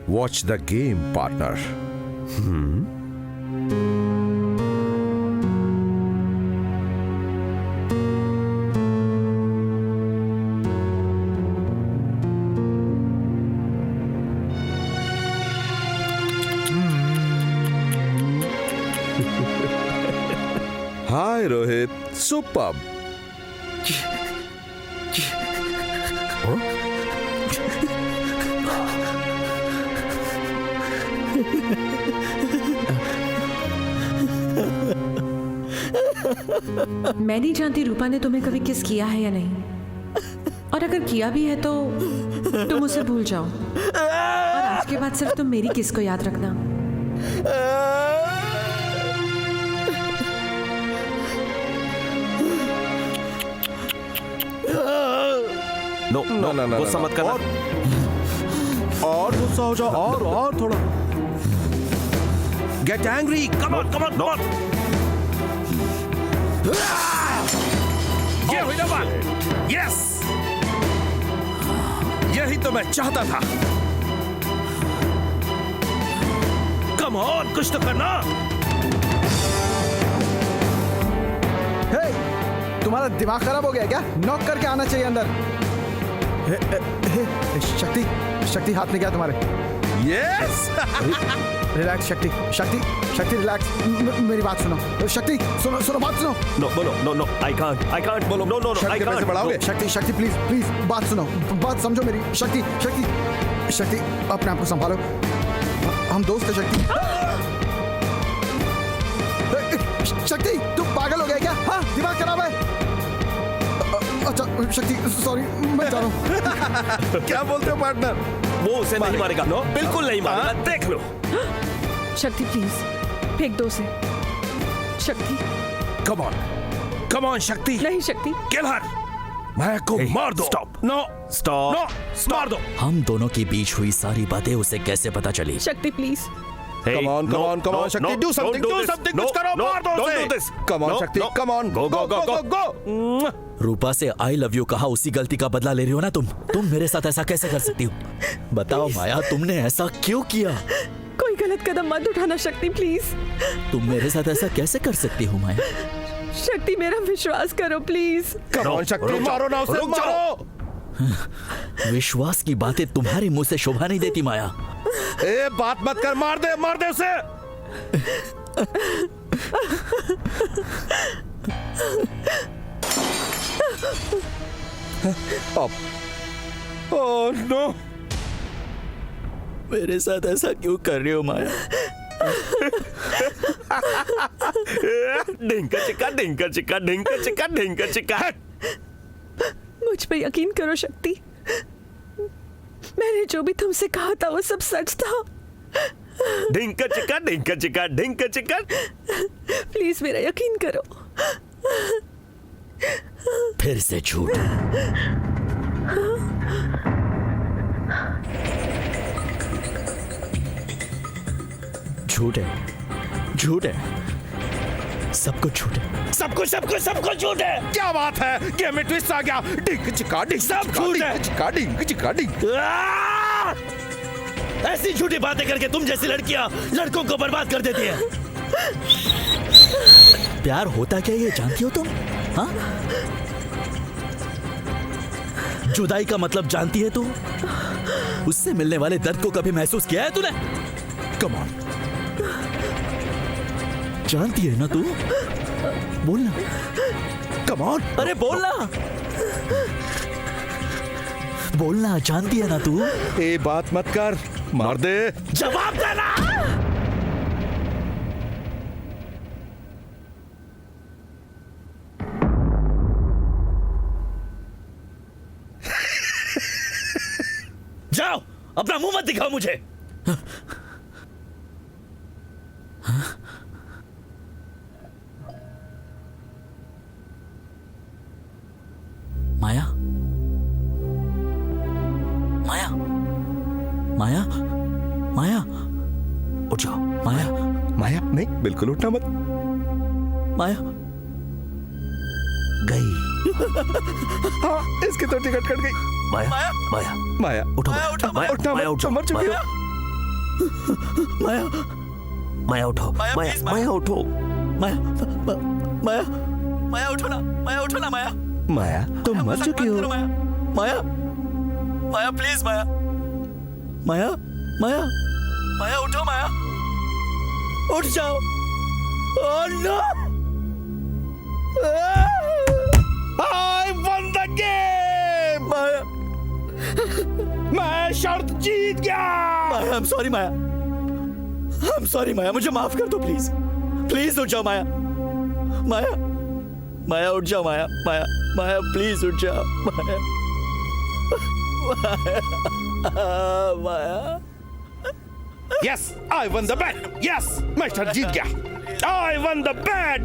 watch the game, partner. Hi Rohit, superb. मैं नहीं जानती रूपा ने तुम्हें कभी किस किया है या नहीं, और अगर किया भी है तो तुम उसे भूल जाओ और आज के बाद सिर्फ तुम मेरी किस को याद रखना। नो नो नो, गुस्सा मत करना। और गुस्सा हो जाओ, और थोड़ा। Get angry, come on, come on, come on. ये हुई ना बात। Yes, यही तो मैं चाहता था। Come on, कुछ तो करना। हे, तुम्हारा दिमाग खराब हो गया क्या? नॉक करके आना चाहिए अंदर। शक्ति, शक्ति हाथ में क्या तुम्हारे? Yes. रिलैक्स शक्ति, शक्ति, शक्ति रिलैक्स। मेरी बात सुनो शक्ति, सुनो सुनो बात सुनो। नो बोलो, नो नो, I can't बोलो, no no no, I can't। बढ़ाओगे? शक्ति, शक्ति प्लीज प्लीज बात सुनो, बात समझो मेरी। शक्ति, शक्ति, शक्ति अपने आप को संभालो, हम दोस्त हैं शक्ति। शक्ति तुम पागल हो गए क्या? हाँ दिमाग खराब है। अच्छा शक्ति सॉरी, मैं जा रहा हूँ। क्या बोलते हो पार्टनर? वो उसे नहीं मारेगा, नो बिल्कुल नहीं मारेगा, देख लो। शक्ति प्लीज फेंक दो उसे। शक्ति Come on शक्ति। नहीं शक्ति, किल हर, माया को मार दो। स्टॉप, नो स्टॉप, नो, मार दो। हम दोनों के बीच हुई सारी बातें उसे कैसे पता चली? शक्ति please. Come on, come on, come on, शक्ति, do something, do something, कुछ करो, मार दो उसे। Come on, शक्ति, come on, go। रूपा से आई लव यू कहा, उसी गलती का बदला ले रही हो ना तुम? तुम मेरे साथ ऐसा कैसे कर सकती हो? बताओ माया, तुमने ऐसा क्यों किया? कोई गलत कदम मत उठाना शक्ति प्लीज। तुम मेरे साथ ऐसा कैसे कर सकती हो माया? शक्ति मेरा विश्वास करो प्लीज। Come on, शक्ति, मारो ना उसे, मारो। विश्वास की बातें तुम्हारे मुंह से शोभा नहीं देती माया। ए बात मत कर, मार दे उसे। ओह नो, मेरे साथ ऐसा क्यों कर रही हो माया? ढिंका चिक्का, ढिंका चिक्का, ढिंका चिक्का, ढिंका चिक्का। मुझ पे यकीन करो शक्ति, मैंने जो भी तुमसे कहा था वो सब सच था। ढिंका चिक्का, ढिंका चिक्का, ढिंका चिक्का। प्लीज मेरा यकीन करो। फिर से झूठ। झूठ है, झूठ है, सब कुछ झूठ है, सब कुछ झूठ है। क्या बात है, गेम में ट्विस्ट आ गया। डिंग चिका डिंग, सब झूठ है। चिका डिंग, चिका डिंग। ऐसी झूठी बातें करके तुम जैसी लड़कियां लड़कों को बर्बाद कर देती हैं। प्यार होता क्या ये जानती हो तुम? हाँ, जुदाई का मतलब जानती है तू? उससे मिलने वाले दर्द को कभी महसूस किया है तूने? कम ऑन, जानती है ना तू? बोलना, कम ऑन, अरे बोलना, बोलना, जानती है ना तू? ये बात मत कर, मार दे। जवाब देना। जाओ, अपना मुंह मत दिखाओ मुझे। माया, माया, माया, माया, उठ जाओ। माया, माया नहीं, बिल्कुल उठना मत। माया गई। हाँ, इसकी तो टिकट कट गई। माया, माया, माया, माया उठो, माया, उठो, माया, उठना माया, मत, उठो, मर चुकी हो। माया, माया उठो, माया, माया उठो, माया, माया, माया उठो ना, माया उठो ना, माया, माया तुम मर चुकी हो। माया, माया प्लीज, माया, माया, माया, माया उठो, माया, उठ जाओ। Oh no, I won the game! Maya, मैं शर्त जीत गया। माया, I'm sorry Maya, I'm sorry माया, मुझे माफ कर दो प्लीज, प्लीज उठ जाओ माया, माया, माया उठ जाओ माया, माया, माया प्लीज उठ जाओ माया, माया, माया। Yes, I won the bet. Yes, मैं शर्त जीत गया। I won the bet.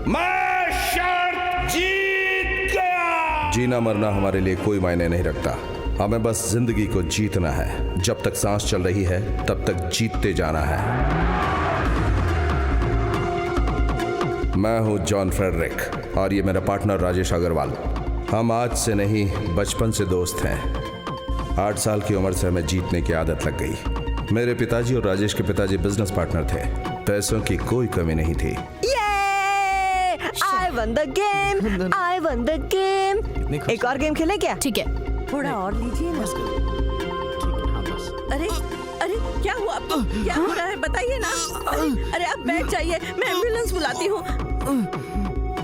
मैं शर्त जीत गया। जीना मरना हमारे लिए कोई मायने नहीं रखता, हमें बस जिंदगी को जीतना है। जब तक सांस चल रही है तब तक जीतते जाना है। मैं हूं जॉन फ्रेडरिक और ये मेरा पार्टनर राजेश अग्रवाल। हम आज से नहीं, बचपन से दोस्त हैं। 8 साल की उम्र से हमें जीतने की आदत लग गई। मेरे पिताजी और राजेश के पिताजी बिजनेस पार्टनर थे। पैसों की कोई कमी नहीं थी। I won the game, I won the game। एक और गेम खेले क्या? ठीक है, थोड़ा और लीजिए ना। अरे अरे क्या हुआ आपको? क्या हो रहा है बताइए ना। अरे आप बैठ जाइए, मैं एम्बुलेंस बुलाती हूँ।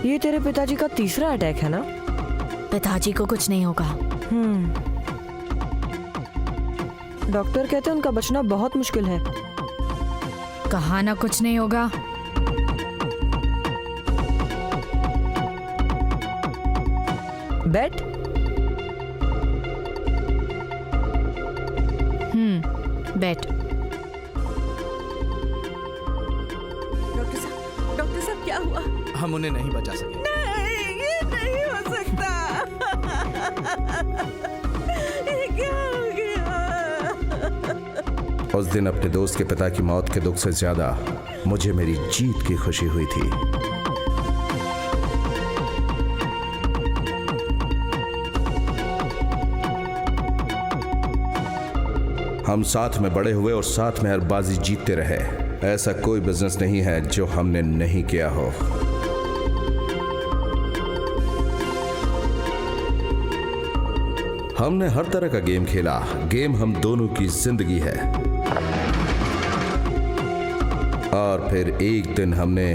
ये तेरे पिताजी का तीसरा अटैक है ना? पिताजी को कुछ नहीं होगा। डॉक्टर कहते हैं उनका बचना बहुत मुश्किल है। कहा ना कुछ नहीं होगा। बेट? बेट। डॉक्टर साहब क्या हुआ? हम उन्हें नहीं बचा सके। नहीं, ये नहीं हो सकता। ये क्या हो गया? उस दिन अपने दोस्त के पिता की मौत के दुख से ज्यादा मुझे मेरी जीत की खुशी हुई थी। हम साथ में बड़े हुए और साथ में हर बाजी जीतते रहे। ऐसा कोई बिजनेस नहीं है जो हमने नहीं किया हो। हमने हर तरह का गेम खेला। गेम हम दोनों की जिंदगी है। और फिर एक दिन हमने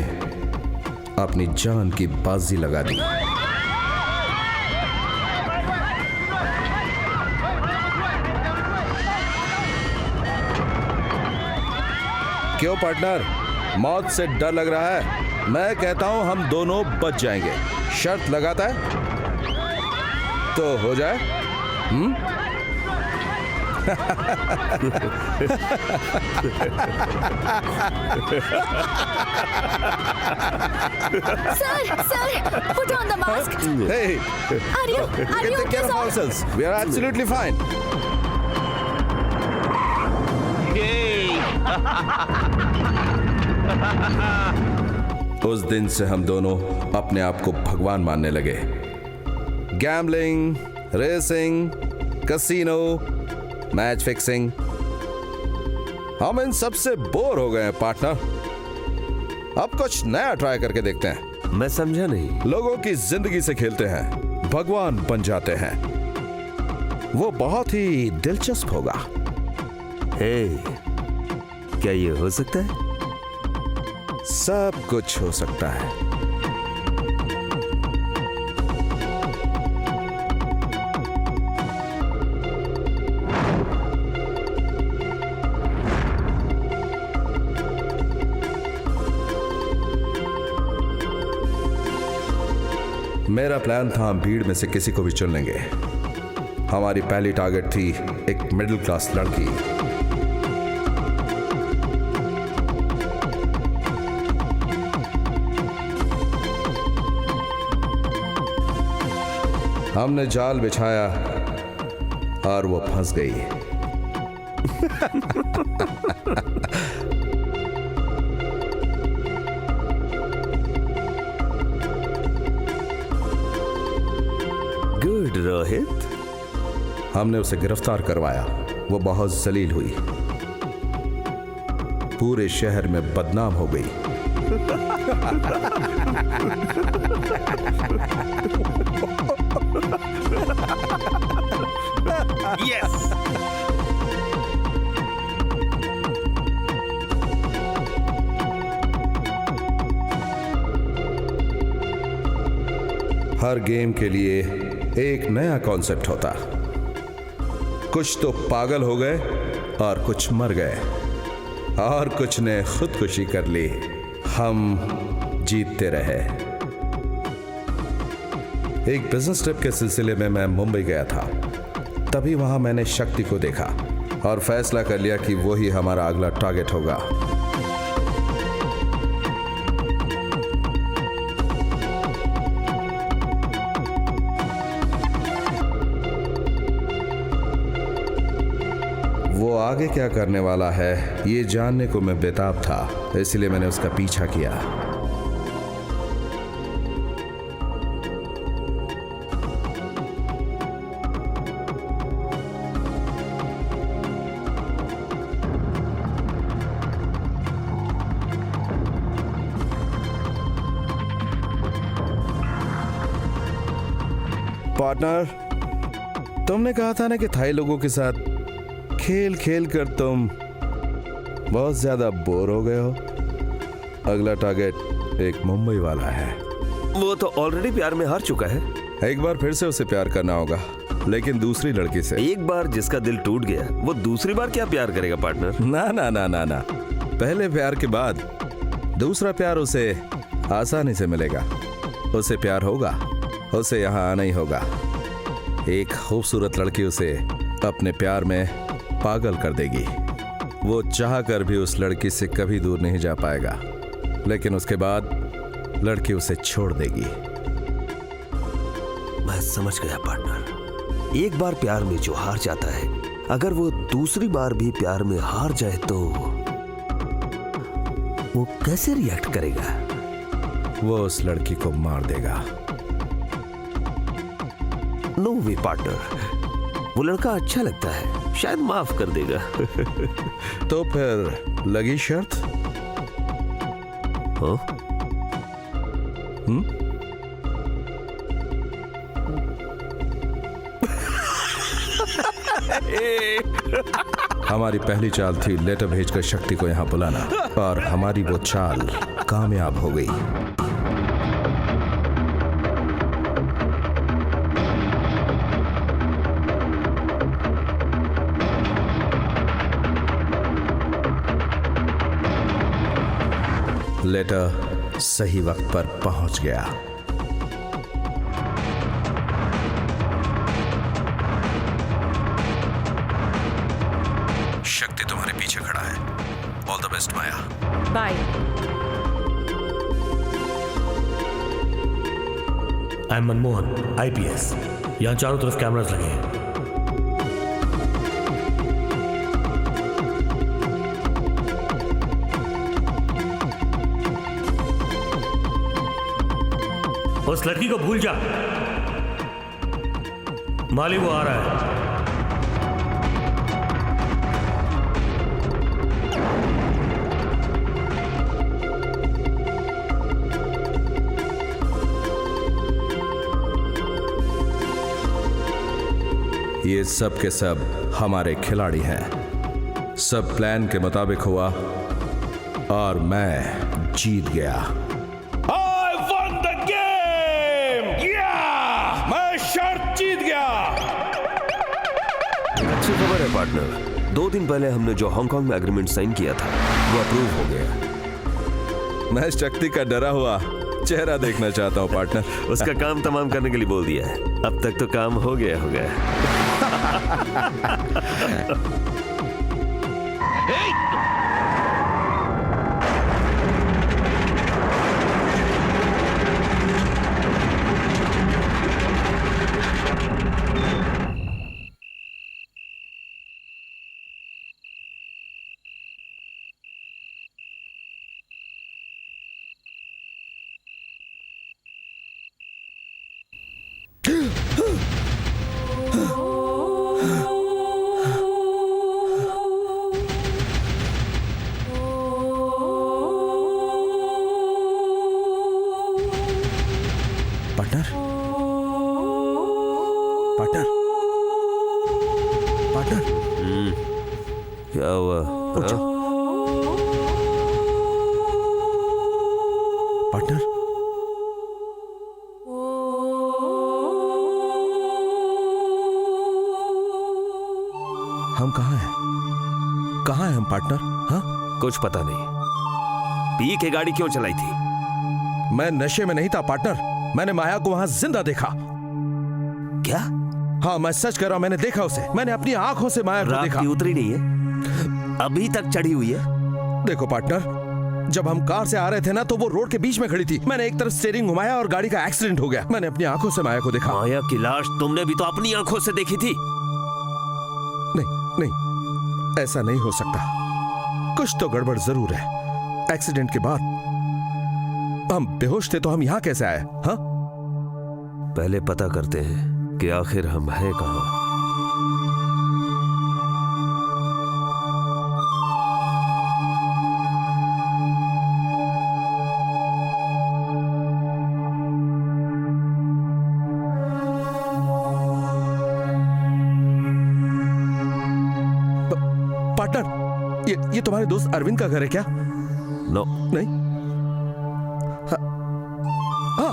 अपनी जान की बाजी लगा दी। क्यों पार्टनर, मौत से डर लग रहा है? मैं कहता हूं हम दोनों बच जाएंगे। शर्त लगाता है तो हो जाए। Sir, put on the mask. Hey, Are you take care of ourselves. We are absolutely fine. उस दिन से हम दोनों अपने आप को भगवान मानने लगे। Gambling, racing, casino, match fixing, हम इन सब से बोर हो गए हैं पार्टनर। अब कुछ नया ट्राई करके देखते हैं। मैं समझा नहीं। लोगों की जिंदगी से खेलते हैं, भगवान बन जाते हैं। वो बहुत ही दिलचस्प होगा। क्या ये हो सकता है? सब कुछ हो सकता है। मेरा प्लान था हम भीड़ में से किसी को भी चुन लेंगे। हमारी पहली टारगेट थी एक मिडिल क्लास लड़की। हमने जाल बिछाया और वो फंस गई। गुड रोहित। हमने उसे गिरफ्तार करवाया। वो बहुत जलील हुई, पूरे शहर में बदनाम हो गई। यस। हर गेम के लिए एक नया कॉन्सेप्ट होता। कुछ तो पागल हो गए और कुछ मर गए और कुछ ने खुदकुशी कर ली। हम जीतते रहे। एक बिजनेस ट्रिप के सिलसिले में मैं मुंबई गया था। तभी वहां मैंने शक्ति को देखा और फैसला कर लिया कि वो ही हमारा अगला टारगेट होगा। वो आगे क्या करने वाला है ये जानने को मैं बेताब था, इसलिए मैंने उसका पीछा किया। पार्टनर, तुमने कहा था ना कि थाई लोगों के साथ खेल खेल कर तुम बहुत ज्यादा बोर हो गए हो। अगला टारगेट एक मुंबई वाला है। वो तो ऑलरेडी प्यार में हार चुका है। एक बार फिर से उसे प्यार करना होगा, लेकिन दूसरी लड़की से। एक बार जिसका दिल टूट गया वो दूसरी बार क्या प्यार करेगा पार्टनर? ना ना ना ना ना, पहले प्यार के बाद दूसरा प्यार उसे आसानी से मिलेगा। उसे प्यार होगा, उसे यहाँ आना ही होगा। एक खूबसूरत लड़की उसे अपने प्यार में पागल कर देगी। वो चाह कर भी उस लड़की से कभी दूर नहीं जा पाएगा, लेकिन उसके बाद लड़की उसे छोड़ देगी। मैं समझ गया पार्टनर। एक बार प्यार में जो हार जाता है, अगर वो दूसरी बार भी प्यार में हार जाए तो वो कैसे रिएक्ट करेगा? वो उस लड़की को मार देगा। नो वे पार्टनर, वो लड़का अच्छा लगता है, शायद माफ कर देगा। तो फिर लगी शर्त? हाँ? हमारी पहली चाल थी लेटर भेजकर शक्ति को यहाँ बुलाना, और हमारी वो चाल कामयाब हो गई। लेटर सही वक्त पर पहुंच गया। शक्ति तुम्हारे पीछे खड़ा है। All the best Maya. Bye. I am Manmohan, IPS. यहाँ चारों तरफ कैमरास लगे हैं। उस लड़की को भूल जा, माली वो आ रहा है। ये सब के सब हमारे खिलाड़ी हैं। सब प्लान के मुताबिक हुआ और मैं जीत गया। I won the game! Yeah! मैं शर्त जीत गया। अच्छी खबर है पार्टनर, 2 दिन पहले हमने जो हांगकांग में एग्रीमेंट साइन किया था वो अप्रूव हो गया। मैं शक्ति का डरा हुआ चेहरा देखना चाहता हूँ पार्टनर। उसका काम तमाम करने के लिए बोल दिया है। अब तक तो काम हो गया होगा। Partner, partner, partner. क्या हुआ? पार्टनर, हम कहाँ हैं? कहाँ हैं हम पार्टनर? हाँ, कुछ पता नहीं। पी के गाड़ी क्यों चलाई थी? मैं नशे में नहीं था पार्टनर। मैंने माया को वहां जिंदा देखा। क्या? हाँ, मैं सच कर रहा हूं, मैंने देखा उसे। मैंने अपनी आंखों से माया को देखा। रात की उतरी नहीं है, अभी तक चढ़ी हुई है। देखो पार्टनर, जब हम कार से आ रहे थे ना, तो वो रोड के बीच में खड़ी थी। मैंने एक तरफ स्टीयरिंग घुमाया और गाड़ी का एक्सीडेंट हो गया। मैंने अपनी आंखों से माया को देखा। माया की लाश तुमने भी तो अपनी आंखों से देखी थी। नहीं नहीं, ऐसा नहीं हो सकता। कुछ तो गड़बड़ जरूर है। एक्सीडेंट के बाद हम बेहोश थे, तो हम यहां कैसे आए? हाँ, पहले पता करते हैं कि आखिर हम हैं कहां। पार्टनर, ये तुम्हारे दोस्त अरविंद का घर है क्या? नो। नहीं?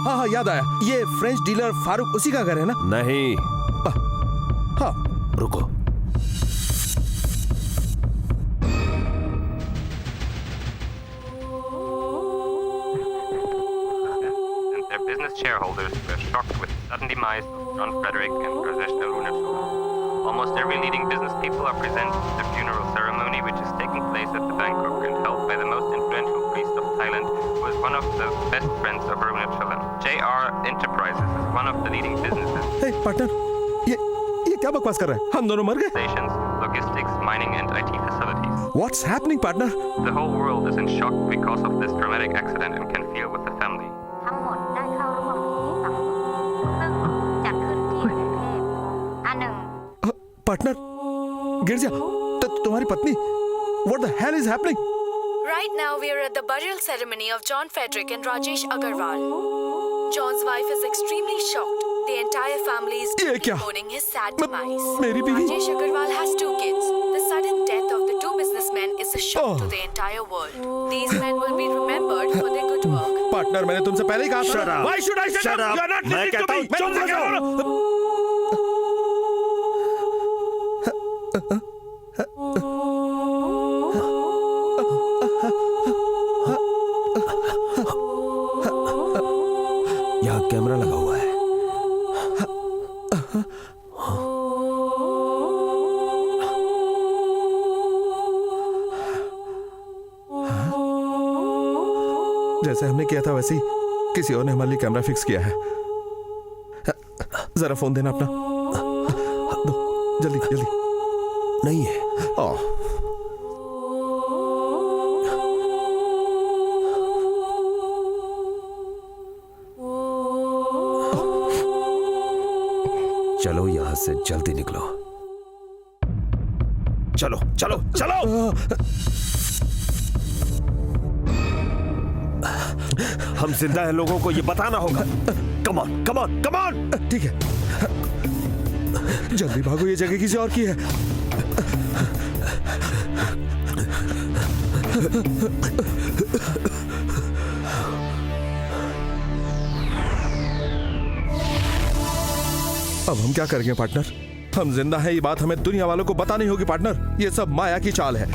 हाँ हाँ, याद आया। ये फ्रेंच डीलर फारूक, उसी का घर है ना? नहीं। हाँ, रुको। Their business shareholders were shocked with the sudden demise of John Frederick and Rajeshna Lunachula. Almost every leading business people are present at the funeral ceremony, which is taking place at the Bangkok and held by the most influential priest of Thailand, who is one of the best friends of Arunachalam. JR Enterprises is one of the leading businesses. Hey, partner, ये क्या बकवास कर रहा है? हम दोनों मर गए? Stations, logistics, mining, and IT facilities. What's happening, partner? The whole world is in shock because of this dramatic accident and can feel with the family. ทั้งหมดได้เข้าร่วมพิธีฝังศพซึ่งจัดขึ้นที่กรุงเทพอันหนึ่ง partner, गिर जा। तुम्हारी पत्नी? What the hell is happening? Right now we are at the burial ceremony of John Frederick and Rajesh Agarwal. John's wife is extremely shocked. The entire family is deeply mourning his sad demise. मेरी बीवी? Rajesh Agarwal has 2 kids. The sudden death of the 2 businessmen is a shock to the entire world. These men will be remembered for their good work. Partner, मैंने तुमसे पहले ही कहा था। Shut up. Why should I shut up? You are not मैं listening to कहता me. हूं, चुप हो जाओ। यहाँ कैमरा लगा हुआ है। जैसे हमने किया था वैसे ही किसी और ने हमारे लिए कैमरा फिक्स किया है। जरा फोन देना अपना। दो, जल्दी जल्दी। नहीं है। चलो यहां से जल्दी निकलो। चलो चलो चलो। हम जिंदा हैं, लोगों को ये बताना होगा। Come on come on come on. ठीक है। जल्दी भागो, ये जगह किसी और की है। अब हम क्या करेंगे पार्टनर? हम जिंदा हैं, ये बात हमें दुनिया वालों को बतानी होगी पार्टनर। ये सब माया की चाल है।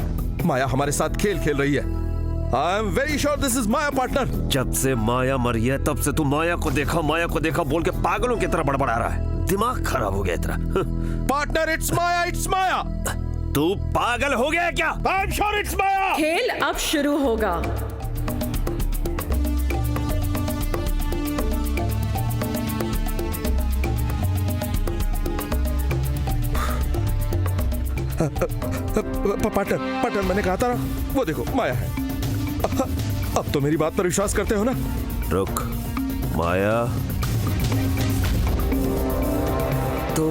माया हमारे साथ खेल खेल रही है। I am very sure this is Maya partner. जब से माया मरी है तब से तू माया को देखा बोल के पागलों की तरह बड़बड़ा रहा है। दिमाग खराब हो गया तेरा। पार्टनर इट्स माया, इट्स माया। तू पागल हो गया क्या? आई एम श्योर इट्स माया। खेल अब शुरू होगा। पार्टनर मैंने कहा था ना, वो देखो माया है। अब तो मेरी बात पर विश्वास करते हो ना? रुक, माया तो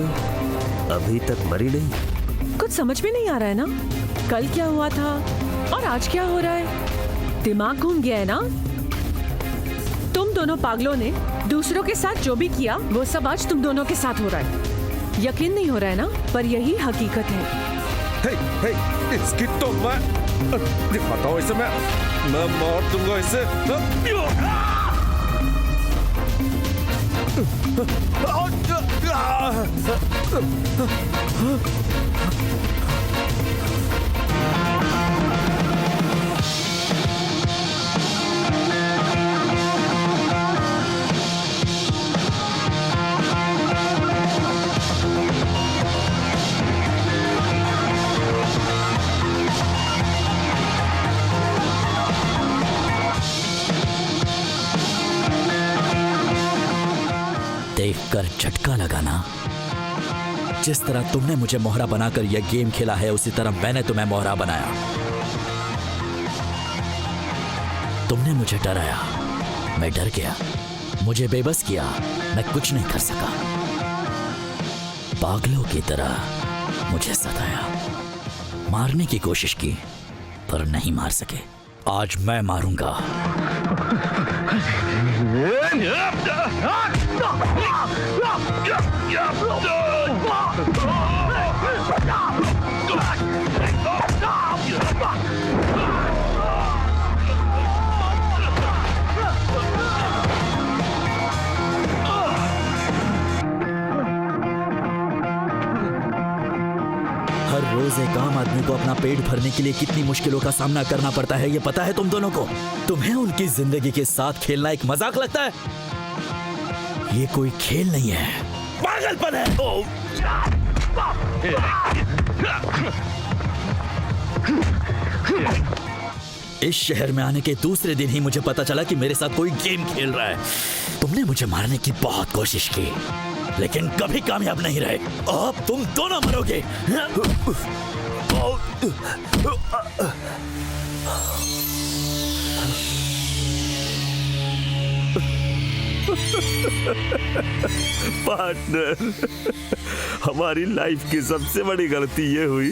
अभी तक मरी नहीं। कुछ समझ में नहीं आ रहा है ना, कल क्या हुआ था और आज क्या हो रहा है। दिमाग घूम गया है ना। तुम दोनों पागलों ने दूसरों के साथ जो भी किया वो सब आज तुम दोनों के साथ हो रहा है। यकीन नहीं हो रहा है ना, पर यही हकीकत है। हे, इसकी तो मैं दिखाता हूँ इसे। मैं मार दूंगा इसे। देखकर झटका लगाना। जिस तरह तुमने मुझे मोहरा बनाकर यह गेम खेला है, उसी तरह मैंने तुम्हें मोहरा बनाया। तुमने मुझे डराया, मैं डर गया। मुझे बेबस किया, मैं कुछ नहीं कर सका। पागलों की तरह मुझे सताया, मारने की कोशिश की पर नहीं मार सके। आज मैं मारूंगा। हर रोज एक आम आदमी को अपना पेट भरने के लिए कितनी मुश्किलों का सामना करना पड़ता है, ये पता है तुम दोनों को? तुम्हें उनकी जिंदगी के साथ खेलना एक मजाक लगता है? ये कोई खेल नहीं है, पागलपन है। इस शहर में आने के दूसरे दिन ही मुझे पता चला कि मेरे साथ कोई गेम खेल रहा है। तुमने मुझे मारने की बहुत कोशिश की, लेकिन कभी कामयाब नहीं रहे। अब तुम दोनों मरोगे। पार्टनर, हमारी लाइफ की सबसे बड़ी गलती ये हुई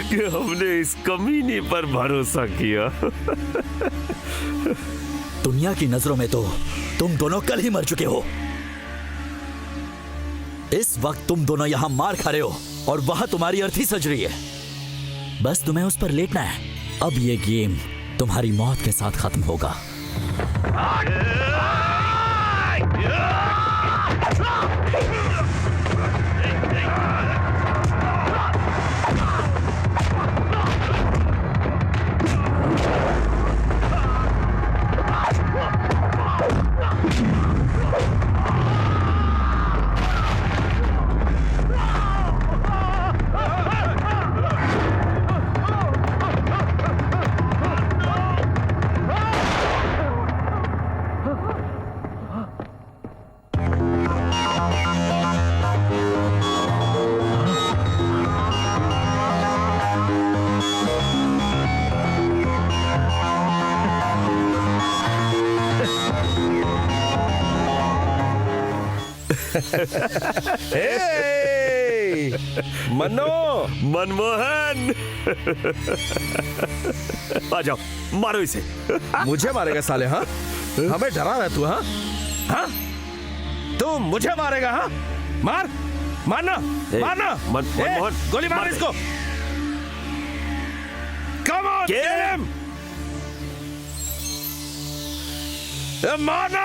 कि हमने इस कमीने पर भरोसा किया। दुनिया की नजरों में तो तुम दोनों कल ही मर चुके हो। इस वक्त तुम दोनों यहां मार खा रहे हो और वहां तुम्हारी अर्थी सज रही है। बस तुम्हें उस पर लेटना है। अब ये गेम तुम्हारी मौत के साथ खत्म होगा। मनमोहन, आ जाओ, मारो इसे। मुझे मारेगा साले? हाँ, हमें डरा रहा है तू? हाँ, तू मुझे मारेगा? हाँ, मार मारना मारना मनमोहन गोली मार इसको कम ऑन किल हिम मारना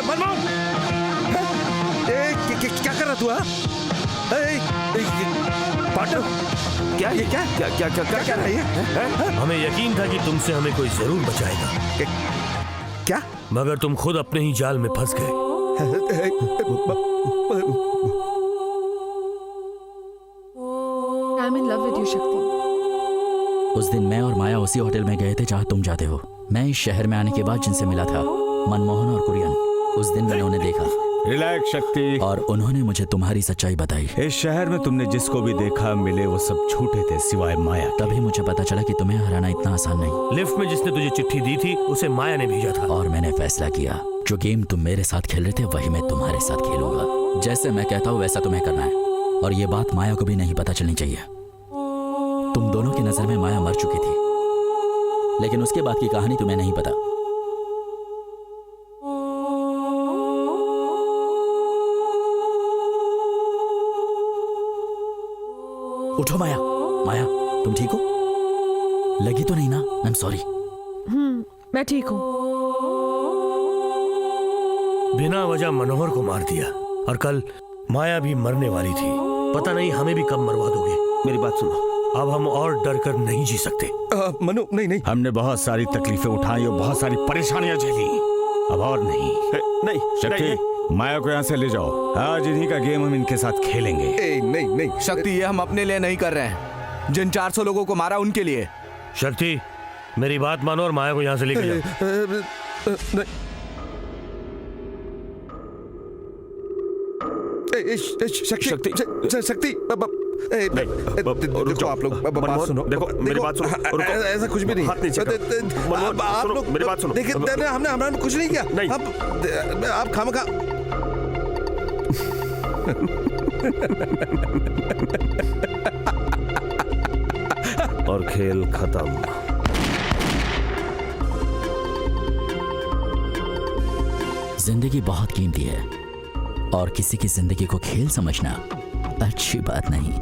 मनमोहन क्या कर रहा तू पार्टनर क्या ये क्या क्या क्या क्या क्या रहा है हमें यकीन था कि तुमसे हमें कोई जरूर बचाएगा क्या मगर तुम खुद अपने ही जाल में फंस गए I'm in love with you, शक्ति। उस दिन मैं और माया उसी होटल में गए थे जहाँ तुम जाते हो। मैं इस शहर में आने के बाद जिनसे मिला था, मनमोहन और कुरियन, उस दिन मैंने उन्हें देखा। रिलैक्स शक्ति। और उन्होंने मुझे तुम्हारी सच्चाई बताई। इस शहर में तुमने जिसको भी देखा मिले वो सब झूठे थे सिवाय माया। तभी मुझे पता चला कि तुम्हें हराना इतना आसान नहीं। लिफ्ट में जिसने तुझे चिट्ठी दी थी उसे माया ने भेजा था। और मैंने फैसला किया, जो गेम तुम मेरे साथ खेल रहे थे वही मैं तुम्हारे साथ खेलूंगा। जैसे मैं कहता हूँ वैसा तुम्हें करना है। और ये बात माया को भी नहीं पता चलनी चाहिए। तुम दोनों की नजर में माया मर चुकी थी, लेकिन उसके बाद की कहानी तुम्हें नहीं पता। उठो माया। माया तुम ठीक हो? लगी तो नहीं ना? आई एम सॉरी। मैं ठीक हूँ। बिना वजह मनोहर को मार दिया और कल माया भी मरने वाली थी। पता नहीं हमें भी कब मरवा दोगे। मेरी बात सुनो, अब हम और डर कर नहीं जी सकते। मनु नहीं नहीं, हमने बहुत सारी तकलीफें उठाई और बहुत सारी परेशानियां झेली। अब और नहीं। नहीं शक्ति, माया को यहाँ से ले जाओ। आज इन्हीं का गेम हम इनके साथ खेलेंगे। नहीं नहीं शक्ति, ये हम अपने लिए नहीं कर रहे हैं, जिन 400 लोगों को मारा उनके लिए। शक्ति मेरी बात मानो और माया को यहाँ से लेकर जाओ। शक्ति शक्ति देखो आप लोग बात सुनो, देखो मेरी बात सुनो। ऐसा कुछ भी नहीं, हाथ नीचे करो। आप लोग मेरी बात सुनो। देखिए हमने कुछ नहीं किया। नहीं आप खामखा और खेल खत्म। जिंदगी बहुत कीमती है और किसी की जिंदगी को खेल समझना अच्छी बात नहीं।